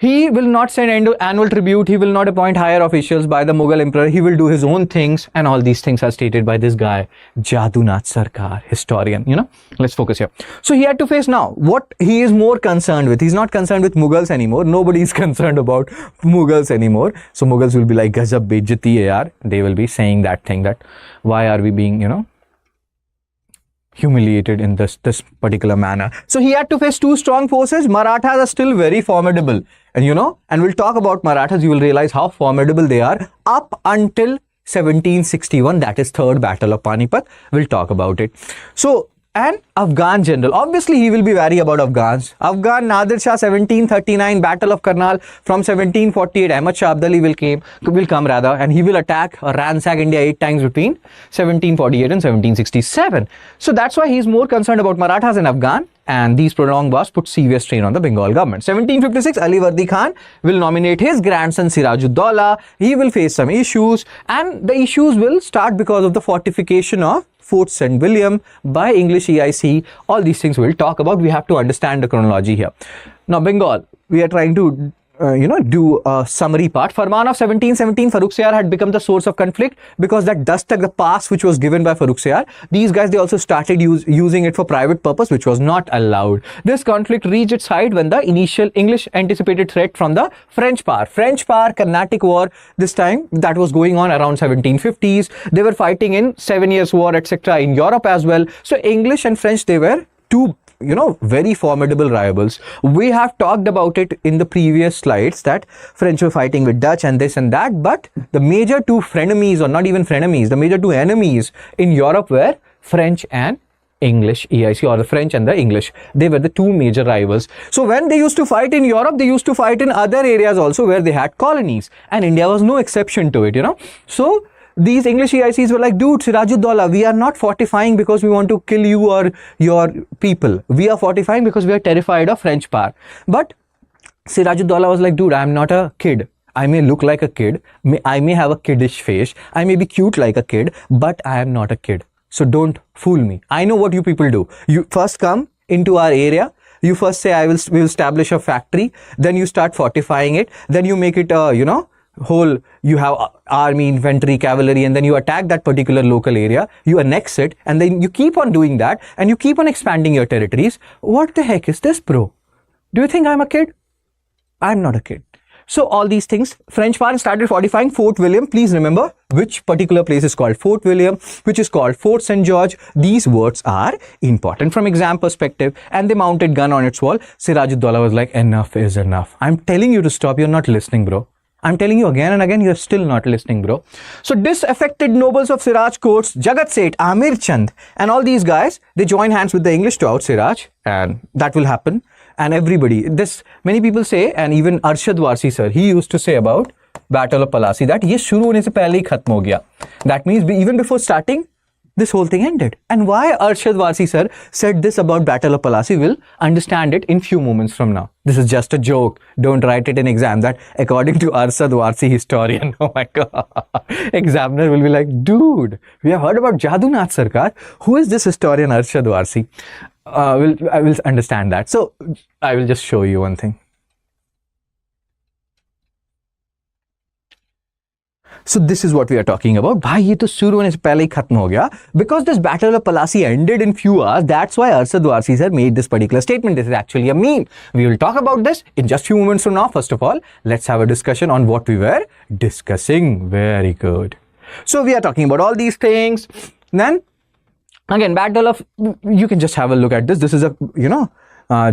He will not send annual tribute. He will not appoint higher officials by the Mughal emperor. He will do his own things. And all these things are stated by this guy, Jadunath Sarkar, historian. Let's focus here. So he had to face now what he is more concerned with. He's not concerned with Mughals anymore. Nobody is concerned about Mughals anymore. So Mughals will be like, Gajab bejati hai yaar. They will be saying that thing, that why are we being, humiliated in this particular manner. So he had to face two strong forces. Marathas are still very formidable. And we'll talk about Marathas. You will realize how formidable they are up until 1761. That is third battle of Panipat. We'll talk about it. So, and Afghan general. Obviously, he will be wary about Afghans. Afghan Nadir Shah, 1739, Battle of Karnal. From 1748, Ahmad Shah Abdali will come, and he will attack or ransack India 8 times between 1748 and 1767. So that's why he's more concerned about Marathas and Afghan. And these prolonged wars put severe strain on the Bengal government. 1756, Ali Vardi Khan will nominate his grandson Sirajuddaulah. He will face some issues, and the issues will start because of the fortification of Fort St. William by English EIC. All these things we'll talk about. We have to understand the chronology here. Now, Bengal, we are trying to do a summary part. Farman of 1717, Farrukh Siyar had become the source of conflict because that Dastak, the pass which was given by Farrukh Siyar, these guys, they also started using it for private purpose, which was not allowed. This conflict reached its height when the initial English anticipated threat from the French power. French power, Carnatic War, this time that was going on around 1750s. They were fighting in 7 Years' War, etc. in Europe as well. So English and French, they were two very formidable rivals. We have talked about it in the previous slides that French were fighting with Dutch and this and that, but the major two frenemies, or not even frenemies, the major two enemies in Europe were French and English EIC, or the French and the English. They were the two major rivals. So when they used to fight in Europe, they used to fight in other areas also where they had colonies, and India was no exception to it, So these English EICs were like, dude, Sirajuddaulah, we are not fortifying because we want to kill you or your people. We are fortifying because we are terrified of French power. But Sirajuddaulah was like, dude, I'm not a kid. I may look like a kid. I may have a kiddish face. I may be cute like a kid, but I am not a kid. So don't fool me. I know what you people do. You first come into our area. You first say, we will establish a factory. Then you start fortifying it. Then you make it, you have army, infantry, cavalry, and then you attack that particular local area, you annex it, and then you keep on doing that, and you keep on expanding your territories. What the heck is this, bro? Do you think I'm a kid? I'm not a kid. So all these things, French power started fortifying Fort William. Please remember which particular place is called Fort William, which is called Fort St. George. These words are important from exam perspective, and they mounted gun on its wall. Sirajuddaulah was like, enough is enough. I'm telling you to stop. You're not listening, bro. I'm telling you again and again, you're still not listening, bro. So disaffected nobles of Siraj courts, Jagat Seth, Amir Chand, and all these guys, they join hands with the English to out Siraj, and that will happen. And everybody, many people say, and even Arshad Warsi sir, he used to say about Battle of Plassey that ye shuru hone se pehle hi khatm ho gaya. That means even before starting, this whole thing ended. And why Arshad Warsi sir said this about Battle of Plassey, we'll understand it in few moments from now. This is just a joke. Don't write it in exam that according to Arshad Warsi historian. Oh my God. Examiner will be like, dude, we have heard about Jadunath Sarkar. Who is this historian Arshad Warsi? I will understand that. So I will just show you one thing. So this is what we are talking about. Bhai, ye to shuru hone se pehle hi khatm ho gaya. Because this Battle of Plassey ended in few hours, that's why Arshad Warsi sir made this particular statement. This is actually a meme. We will talk about this in just few moments from now. First of all, let's have a discussion on what we were discussing. Very good. So we are talking about all these things. Then again, Battle of, you can just have a look at this. This is a,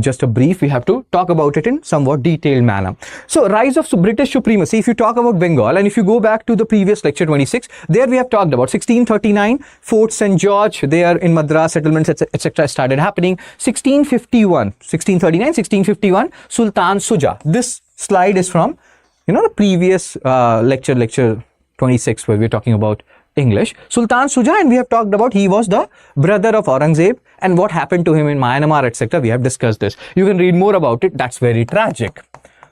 just a brief. We have to talk about it in somewhat detailed manner. So rise of British supremacy. If you talk about Bengal, and if you go back to the previous lecture 26, there we have talked about 1639, Fort St. George, there in Madras, settlements, etc. started happening. 1651, Sultan Suja. This slide is from, the previous lecture 26, where we're talking about English. Sultan Suja, and we have talked about he was the brother of Aurangzeb, and what happened to him in Myanmar, etc. We have discussed this. You can read more about it. That's very tragic.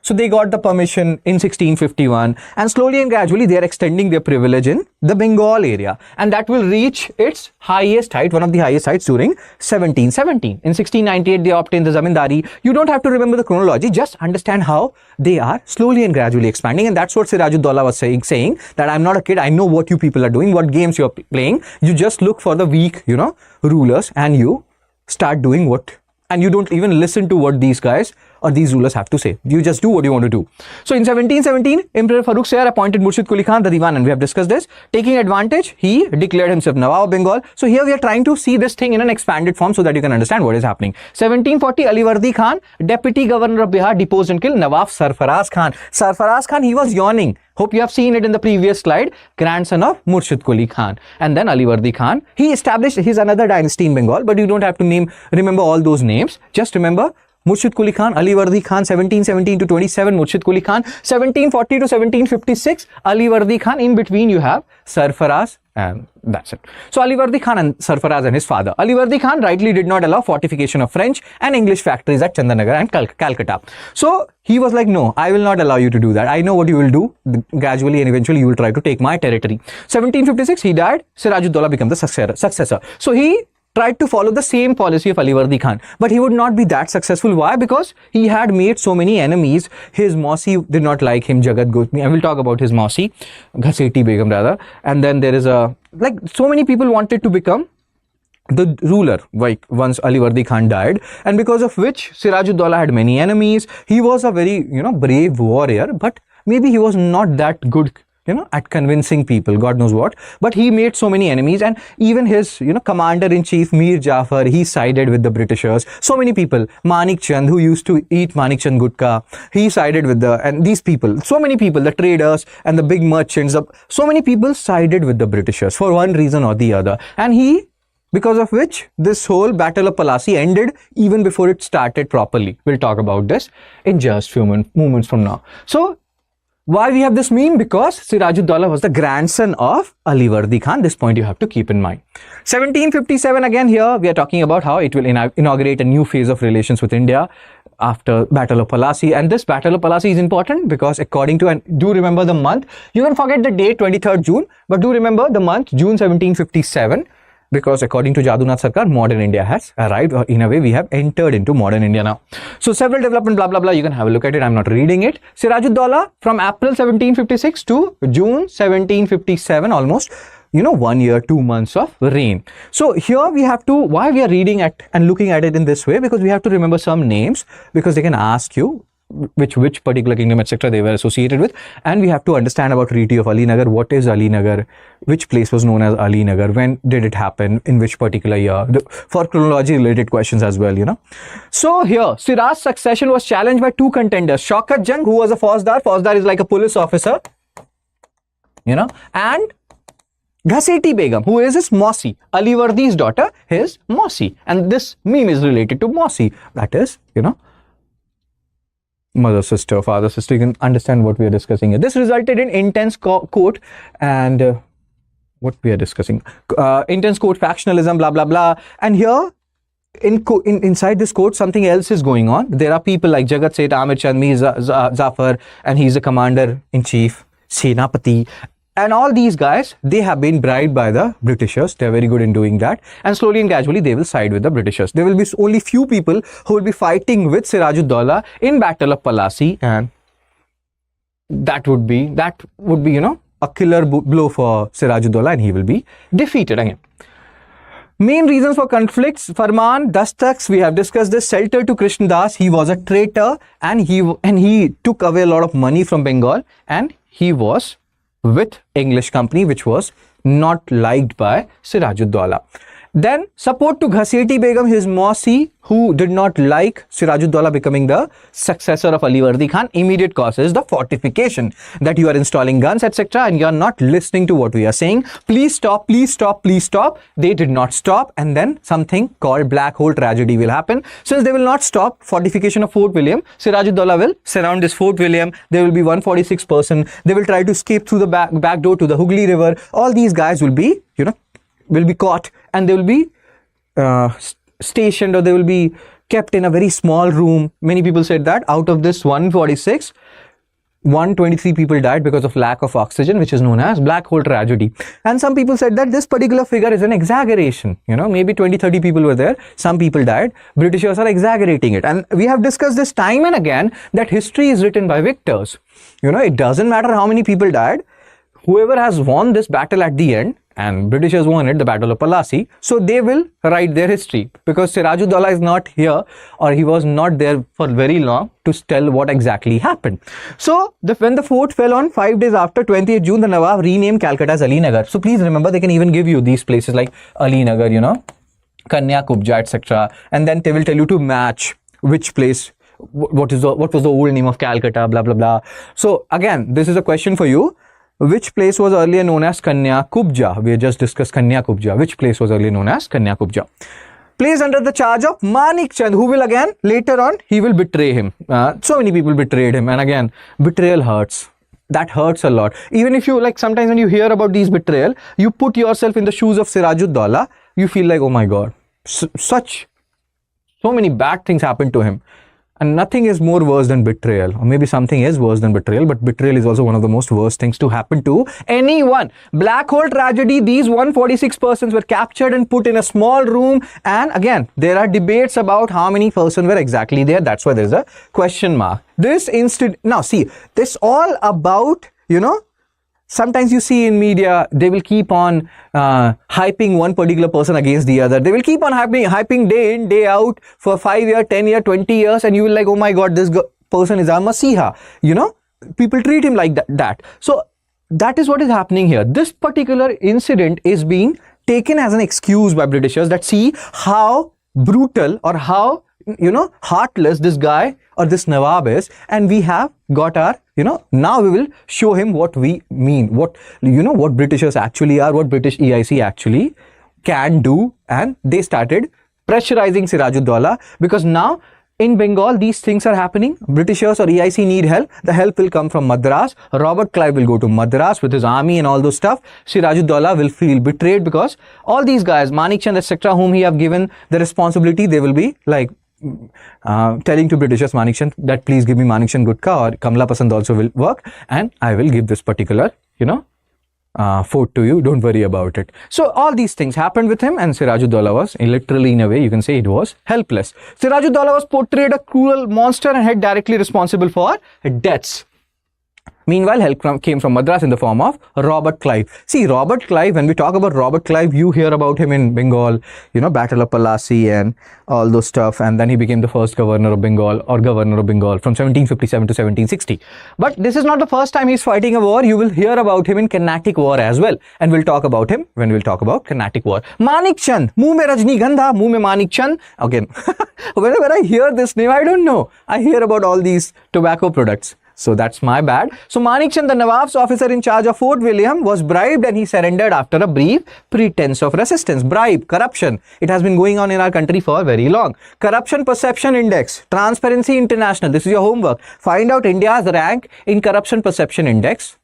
So they got the permission in 1651, and slowly and gradually they are extending their privilege in the Bengal area, and that will reach its highest height, one of the highest heights during 1717. In 1698 they obtained the zamindari. You don't have to remember the chronology, just understand how they are slowly and gradually expanding, and that's what Sirajuddaulah was saying that I'm not a kid, I know what you people are doing, what games you're playing. You just look for the weak, rulers, and you start doing what, and you don't even listen to what these guys or these rulers have to say. You just do what you want to do. So in 1717, Emperor Farooq Siyar appointed Murshid Quli Khan the Diwan, and we have discussed this. Taking advantage, he declared himself Nawab of Bengal. So here we are trying to see this thing in an expanded form so that you can understand what is happening. 1740, Alivardi Khan, Deputy Governor of Bihar, deposed and killed Nawab Sarfaraz Khan. Sarfaraz Khan, he was yawning. Hope you have seen it in the previous slide. Grandson of Murshid Quli Khan. And then Alivardi Khan, he established his another dynasty in Bengal, but you don't have to remember all those names. Just remember Murshid Quli Khan, Alivardi Khan, 1717 to 27, Murshid Quli Khan, 1740 to 1756, Alivardi Khan. In between you have Sarfaraz, and that's it. So Alivardi Khan and Sarfaraz and his father. Alivardi Khan rightly did not allow fortification of French and English factories at Chandanagar and Calcutta. So he was like, no, I will not allow you to do that. I know what you will do. Gradually and eventually you will try to take my territory. 1756 he died. Sirajuddaulah became the successor. So he tried to follow the same policy of Alivardi Khan, but he would not be that successful. Why? Because he had made so many enemies. His Mausi did not like him, Jagat Gotmi. I will talk about his Mausi, Ghaseti Begum rather. And then there is so many people wanted to become the ruler, like once Alivardi Khan died, and because of which Sirajuddaulah had many enemies. He was a very, brave warrior, but maybe he was not that good at convincing people, God knows what. But he made so many enemies, and even his, commander-in-chief, Mir Jafar, he sided with the Britishers. So many people, Manik Chand, who used to eat Manik Chand Gutka, he sided with and these people, so many people, the traders and the big merchants, so many people sided with the Britishers for one reason or the other. And because of which this whole Battle of Plassey ended even before it started properly. We'll talk about this in just few moments from now. So, why we have this meme? Because Sirajuddaulah was the grandson of Alivardi Khan. This point you have to keep in mind. 1757, again here we are talking about how it will inaugurate a new phase of relations with India after Battle of Plassey. And this Battle of Plassey is important because according to, and do remember the month, you can forget the date 23rd June, but do remember the month June 1757. Because according to Jadunath Sarkar, modern India has arrived, or in a way we have entered into modern India now. So several development, blah, blah, blah, you can have a look at it. I'm not reading it. Sirajuddaulah from April 1756 to June 1757, almost, 1 year, 2 months of reign. So here we have to, why we are reading at and looking at it in this way, because we have to remember some names, because they can ask you which particular kingdom, etc. they were associated with, and we have to understand about Treaty of Alinagar. What is Alinagar? Which place was known as Alinagar? When did it happen? In which particular year? For chronology related questions as well, So here, Siraj's succession was challenged by two contenders. Shaukat Jung, who was a Fauzdar. Fauzdar is like a police officer, and Ghaseti Begum, who is his Mausi. Alivardi's daughter, his Mausi. And this meme is related to Mausi. That is, mother, sister, father, sister. You can understand what we are discussing here. This resulted in intense court and what we are discussing. Intense court factionalism, blah, blah, blah. And here, inside this court, something else is going on. There are people like Jagat Seth, Amir Chand, Mir Zafar, and he's the commander-in-chief, Senapati. And all these guys, they have been bribed by the Britishers. They're very good in doing that. And slowly and gradually, they will side with the Britishers. There will be only few people who will be fighting with Sirajuddaulah in Battle of Plassey. And that would be, a killer blow for Sirajuddaulah, and he will be defeated again. Main reasons for conflicts: Farman, Dastaks, we have discussed this. Shelter to Krishnadas, he was a traitor, and he took away a lot of money from Bengal, and he was with English company, which was not liked by Sirajuddaulah. Then support to Ghaseti Begum, his Mausi, who did not like Sirajuddaulah becoming the successor of Alivardi Khan. Immediate cause is the fortification, that you are installing guns, etc. and you are not listening to what we are saying. Please stop, please stop, please stop. They did not stop, and then something called black hole tragedy will happen. Since they will not stop fortification of Fort William, Sirajuddaulah will surround this Fort William. There will be 146 person. They will try to escape through the back door to the Hooghly River. All these guys will be, will be caught, and they will be stationed, or they will be kept in a very small room. Many people said that out of this 146, 123 people died because of lack of oxygen, which is known as black hole tragedy. And some people said that this particular figure is an exaggeration. You know, maybe 20-30 people were there, some people died. Britishers are exaggerating it. And we have discussed this time and again that history is written by victors. You know, it doesn't matter how many people died. Whoever has won this battle at the end, and Britishers won it, the Battle of Plassey, so they will write their history, because Sirajuddaulah is not here, or he was not there for very long to tell what exactly happened. So when the fort fell on 5 days after 20th June, the Nawab renamed Calcutta as Ali Nagar. So please remember, they can even give you these places like Ali Nagar, you know, Kanya Kubja, etc. And then they will tell you to match which place, what was the old name of Calcutta, blah blah blah. So again, this is a question for you. Which place was earlier known as Kanya Kubja? We just discussed Kanya Kubja. Which place was earlier known as Kanya Kubja? Placed under the charge of Manik Chand, who will again, later on, he will betray him. So many people betrayed him. And again, betrayal hurts. That hurts a lot. Even if you, like, sometimes when you hear about these betrayal, you put yourself in the shoes of Sirajuddaulah, you feel like, oh my God, so many bad things happened to him. And nothing is more worse than betrayal, or maybe something is worse than betrayal, but betrayal is also one of the most worst things to happen to anyone. Black hole tragedy, these 146 persons were captured and put in a small room. And again, there are debates about how many persons were exactly there. That's why there's a question mark. This instant, now see, this all about, you know, sometimes you see in media, they will keep on hyping one particular person against the other. They will keep on hyping day in, day out for 5 years, 10 years, 20 years, and you will like, oh my God, this person is a Masiha. You know, people treat him like that. So that is what is happening here. This particular incident is being taken as an excuse by Britishers, that see how brutal or how, you know, heartless this guy or this Nawab is, and we have got our, you know, now we will show him what we mean, what, you know, what Britishers actually are, what British EIC actually can do. And they started pressurizing Sirajuddaulah, because now in Bengal these things are happening. Britishers or EIC need help. The help will come from Madras. Robert Clive will go to Madras with his army and all those stuff. Sirajuddaulah will feel betrayed, because all these guys, Manik Chand, etc., whom he have given the responsibility, they will be like telling to Britishers, Manik Chand, that please give me Manik Chand Gutka, or Kamla Pasand also will work, and I will give this particular, you know, fort to you, don't worry about it. So all these things happened with him, and Sirajuddaulah was, literally in a way, you can say it was helpless. Sirajuddaulah was portrayed a cruel monster and had directly responsible for deaths. Meanwhile, help came from Madras in the form of Robert Clive. See, Robert Clive, when we talk about Robert Clive, you hear about him in Bengal, you know, Battle of Plassey and all those stuff. And then he became the first governor of Bengal, or governor of Bengal, from 1757 to 1760. But this is not the first time he's fighting a war. You will hear about him in Carnatic War as well. And we'll talk about him when we'll talk about Carnatic War. Manik Chand, Muh mein Rajni Gandha, Muh mein Manik Chand. Again, whenever I hear this name, I don't know. I hear about all these tobacco products. So that's my bad. So Manik Chand, the Nawab's officer in charge of Fort William, was bribed, and he surrendered after a brief pretense of resistance. Bribe, corruption. It has been going on in our country for very long. Corruption Perception Index, Transparency International. This is your homework. Find out India's rank in Corruption Perception Index,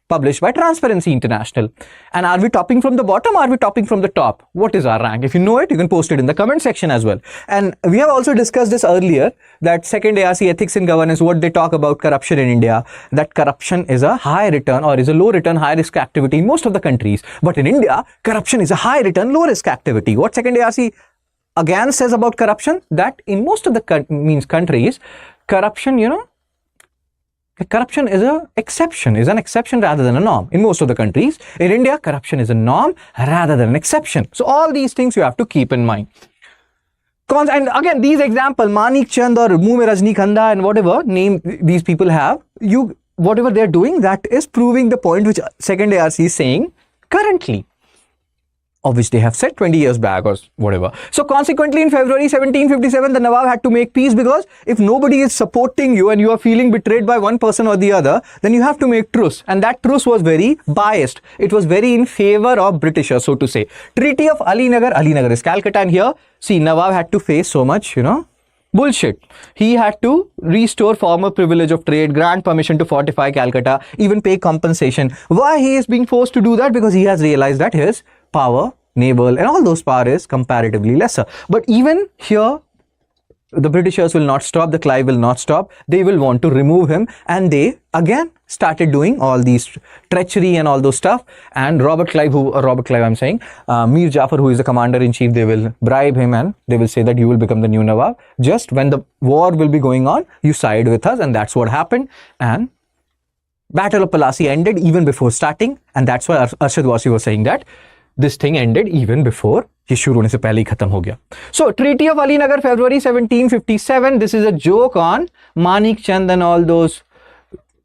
published by Transparency International. And are we topping from the bottom, or are we topping from the top? What is our rank? If you know it, you can post it in the comment section as well. And we have also discussed this earlier, that second ARC, Ethics in Governance, what they talk about corruption in India, that corruption is a high return, or is a low return, high risk activity in most of the countries. But in India, corruption is a high return, low risk activity. What second ARC again says about corruption? That in most of the countries, corruption, you know, corruption is an exception rather than a norm in most of the countries. In India, corruption is a norm rather than an exception. So all these things you have to keep in mind. And again, these examples, Manik Chand or Muh mein Rajni Gandha and whatever name these people have, whatever they're doing, that is proving the point which second ARC is saying currently, of which they have said 20 years back or whatever. So consequently, in February 1757, the Nawab had to make peace, because if nobody is supporting you and you are feeling betrayed by one person or the other, then you have to make truce. And that truce was very biased. It was very in favor of Britishers, so to say. Treaty of Ali Nagar is Calcutta, and here, see, Nawab had to face so much, you know, bullshit. He had to restore former privilege of trade, grant permission to fortify Calcutta, even pay compensation. Why he is being forced to do that? Because he has realized that his power, naval and all those power is comparatively lesser. But even here, the Britishers will not stop, the Clive will not stop. They will want to remove him, and they again started doing all these treachery and all those stuff. And Robert Clive, Mir Jafar, who is the commander-in-chief, they will bribe him and they will say that you will become the new Nawab. Just when the war will be going on, you side with us, and that's what happened. And Battle of Plassey ended even before starting, and that's why Arshad Wasi was saying that this thing ended even before ये शुरू होने से पहले ही खत्म हो गया. So Treaty of Alinagar, February 1757. This is a joke on Manik Chand and all those.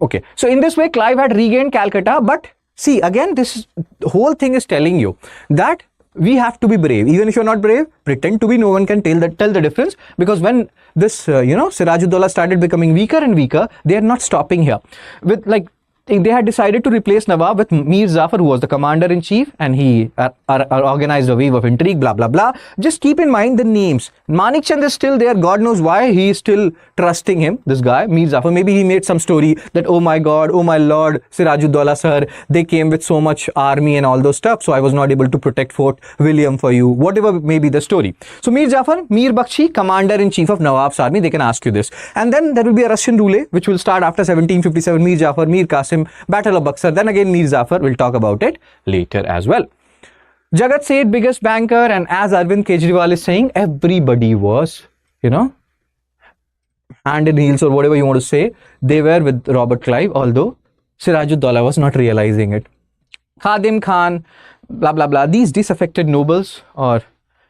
Okay, so in this way Clive had regained Calcutta, but see again, this whole thing is telling you that we have to be brave. Even if you're not brave, pretend to be. No one can tell the difference, because when this Sirajuddaulah started becoming weaker and weaker, they are not stopping here. With like they had decided to replace Nawab with Mir Jafar, who was the commander-in-chief, and he organized a wave of intrigue, blah, blah, blah. Just keep in mind the names. Manik Chand is still there. God knows why he is still trusting him, this guy, Mir Jafar. Maybe he made some story that, oh my God, oh my Lord, Sirajuddaulah sir, they came with so much army and all those stuff, so I was not able to protect Fort William for you. Whatever may be the story. So Mir Jafar, Mir Bakshi, commander-in-chief of Nawab's army, they can ask you this. And then there will be a Russian roulette, which will start after 1757, Mir Jafar, Mir Qasim, Battle of Buxar, then again Mir Jafar. We'll talk about it later as well. Jagat Seth, biggest banker, and as Arvind Kejriwal is saying, everybody was, hand in heels or whatever you want to say, they were with Robert Clive, although Sirajuddaulah was not realizing it. Khadim Khan, blah, blah, blah. These disaffected nobles or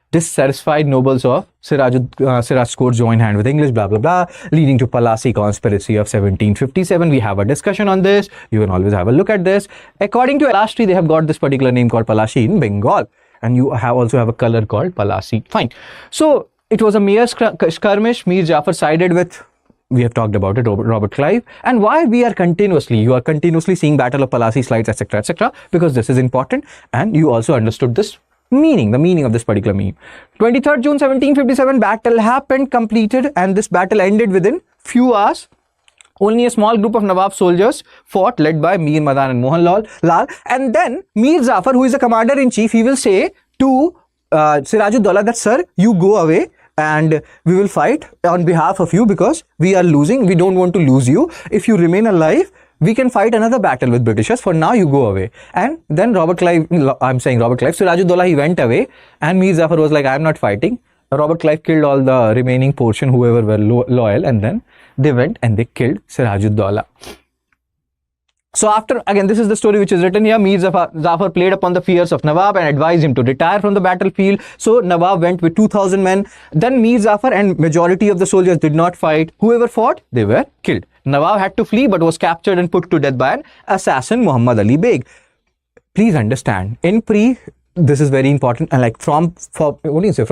dissatisfied nobles of Siraj's court joined hand with English, blah, blah, blah, leading to Plassey conspiracy of 1757. We have a discussion on this. You can always have a look at this. According to Plassey, they have got this particular name called Plassey in Bengal. And you also have a color called Plassey. Fine. So it was a mere skirmish. Mir Jafar sided with, we have talked about it, Robert Clive. And why you are continuously seeing Battle of Plassey slides, etc., etc., because this is important. And you also understood this the meaning of this particular meme. 23rd June 1757, battle happened, completed, and this battle ended within few hours. Only a small group of Nawab soldiers fought, led by Mir Madan and Mohan Lal. And then Mir Jafar, who is the commander-in-chief, he will say to Sirajuddaulah that, sir, you go away and we will fight on behalf of you, because we are losing. We don't want to lose you. If you remain alive, we can fight another battle with Britishers. For now, you go away. And then Sirajuddaulah, he went away, and Mir Jafar was like, I am not fighting. Robert Clive killed all the remaining portion, whoever were loyal, and then they went and they killed Sirajuddaulah. So after, again, this is the story which is written here. Mir Jafar played upon the fears of Nawab and advised him to retire from the battlefield. So Nawab went with 2,000 men. Then Mir Jafar and majority of the soldiers did not fight. Whoever fought, they were killed. Nawab had to flee but was captured and put to death by an assassin, Muhammad Ali Beg. Please understand, in this is very important, and like from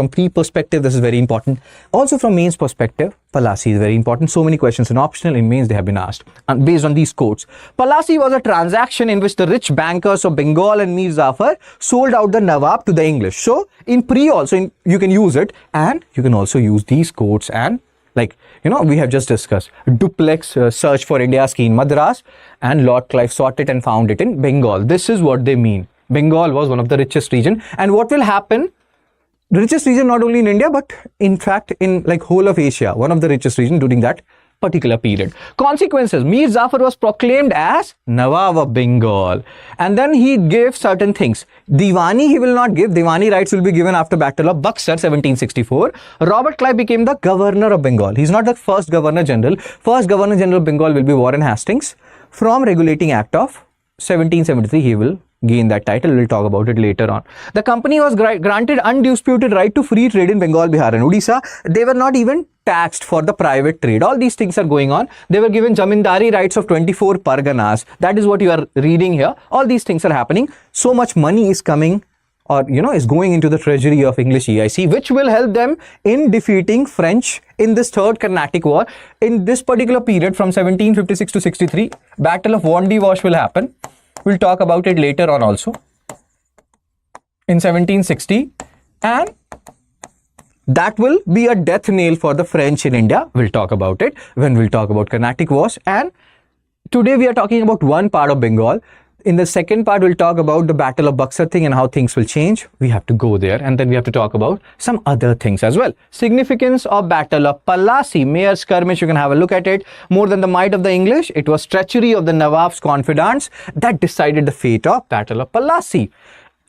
pre perspective, this is very important. Also from mains perspective, Plassey is very important. So many questions in optional, in mains they have been asked, and based on these quotes. Plassey was a transaction in which the rich bankers of Bengal and Mir Jafar sold out the Nawab to the English. So in also you can use it, and you can also use these quotes, and like, we have just discussed duplex search for India's key in Madras, and Lord Clive sought it and found it in Bengal. This is what they mean. Bengal was one of the richest region, and what will happen, the richest region not only in India, but in fact in like whole of Asia, one of the richest region during that particular period. Consequences, Mir Jafar was proclaimed as Nawab of Bengal, and then he gave certain things. Diwani he will not give. Diwani rights will be given after Battle of Buxar 1764. Robert Clive became the governor of Bengal. He's not the first governor general. First governor general of Bengal will be Warren Hastings. From Regulating Act of 1773 he will gain that title. We'll talk about it later on. The company was granted undisputed right to free trade in Bengal, Bihar and Odisha. They were not even taxed for the private trade. All these things are going on. They were given zamindari rights of 24 parganas. That is what you are reading here. All these things are happening. So much money is coming, or is going into the treasury of English EIC, which will help them in defeating French in this third Carnatic War. In this particular period from 1756 to 63, Battle of Wandy Wash will happen. We'll talk about it later on also. In 1760, and that will be a death nail for the French in India. We'll talk about it when we'll talk about Carnatic Wars. And today we are talking about one part of Bengal. In the second part, we'll talk about the Battle of Buxar thing and how things will change. We have to go there, and then we have to talk about some other things as well. Significance of Battle of Plassey. Mayor skirmish, you can have a look at it. More than the might of the English, it was treachery of the Nawabs' confidants that decided the fate of Battle of Plassey.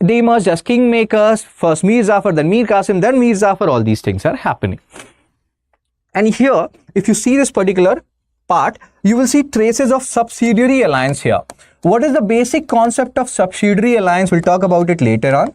They emerged as kingmakers. First Mir Jafar, then Mir Qasim, then Mir Jafar. All these things are happening. And here, if you see this particular part, you will see traces of subsidiary alliance here. What is the basic concept of subsidiary alliance? We'll talk about it later on.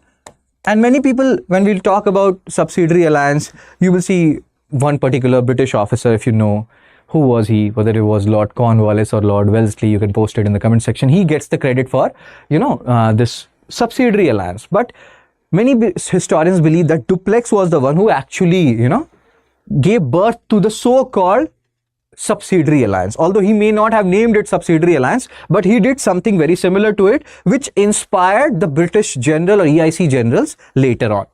And many people, when we'll talk about subsidiary alliance, you will see one particular British officer, if you know, who was he, whether it was Lord Cornwallis or Lord Wellesley, you can post it in the comment section. He gets the credit for, this subsidiary alliance. But many historians believe that Duplex was the one who actually, gave birth to the so-called subsidiary alliance. Although he may not have named it subsidiary alliance, but he did something very similar to it, which inspired the British general or EIC generals later on.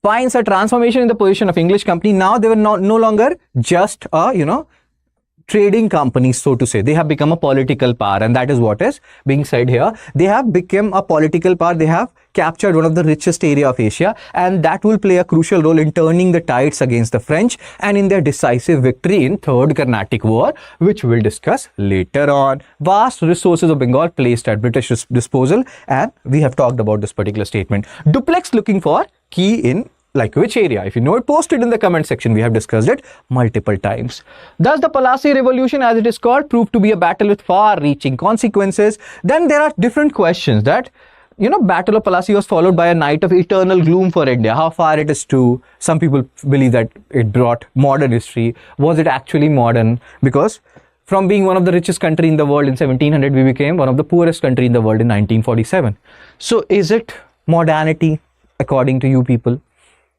Finds a transformation in the position of English company. Now they were no longer just a, trading companies, so to say. They have become a political power, and that is what is being said here. They have become a political power. They have captured one of the richest area of Asia, and that will play a crucial role in turning the tides against the French and in their decisive victory in Third Carnatic War, which we'll discuss later on. Vast resources of Bengal placed at British disposal, and we have talked about this particular statement. Duplex looking for key in like which area? If you know it, post it in the comment section. We have discussed it multiple times. Thus, the Plassey Revolution, as it is called, proved to be a battle with far-reaching consequences. Then there are different questions that, Battle of Plassey was followed by a night of eternal gloom for India. How far it is true? Some people believe that it brought modern history. Was it actually modern? Because from being one of the richest country in the world in 1700, we became one of the poorest country in the world in 1947. So is it modernity according to you people?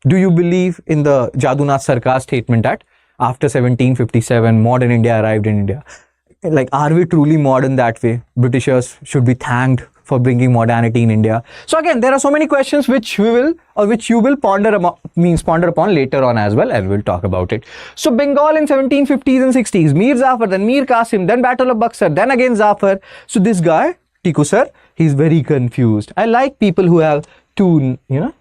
Do you believe in the Jadunath Sarkar statement that after 1757, modern India arrived in India? Like, are we truly modern that way? Britishers should be thanked for bringing modernity in India. So again, there are so many questions which we will, or which you will ponder upon later on as well, and we'll talk about it. So Bengal in 1750s and 60s, Mir Jafar, then Mir Qasim, then Battle of Buxar, then again Jafar. So this guy, Tiku sir, he's very confused. I like people who have two,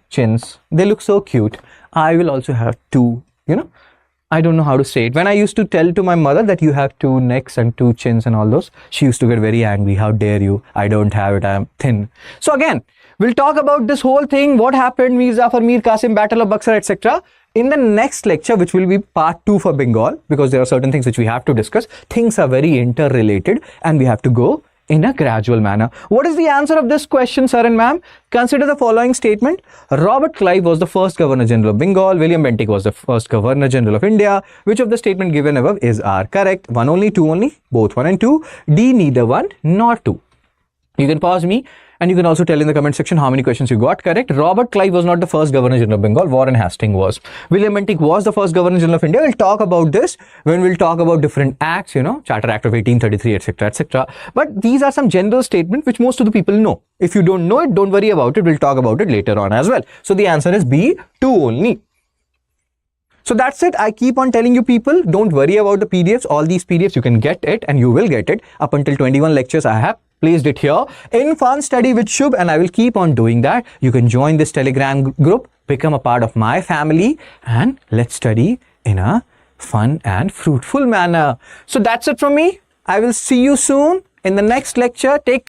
chins. They look so cute. I will also have two, I don't know how to say it. When I used to tell to my mother that you have two necks and two chins and all those, she used to get very angry. How dare you? I don't have it. I am thin. So again, we'll talk about this whole thing. What happened? Mir Jafar, Mir Qasim, Battle of Buxar, etc. in the next lecture, which will be part 2 for Bengal, because there are certain things which we have to discuss. Things are very interrelated and we have to go in a gradual manner. What is the answer of this question, sir and ma'am? Consider the following statement. Robert Clive was the first Governor General of Bengal. William Bentinck was the first Governor General of India. Which of the statement given above is are correct? 1 only, 2 only, both 1 and 2. D, neither 1 nor 2. You can pause me and you can also tell in the comment section how many questions you got correct. Robert Clive was not the first Governor General of Bengal. Warren Hastings was. William Bentinck was the first Governor General of India. We'll talk about this when we'll talk about different acts, Charter Act of 1833, etc., etc. But these are some general statements which most of the people know. If you don't know it, don't worry about it. We'll talk about it later on as well. So the answer is B, 2 only. So that's it. I keep on telling you people, don't worry about the PDFs. All these PDFs, you can get it and you will get it. Up until 21 lectures, I have placed it here in Fun Study with Shubh, and I will keep on doing that. You can join this Telegram group, become a part of my family, and let's study in a fun and fruitful manner. So that's it from me. I will see you soon in the next lecture. Take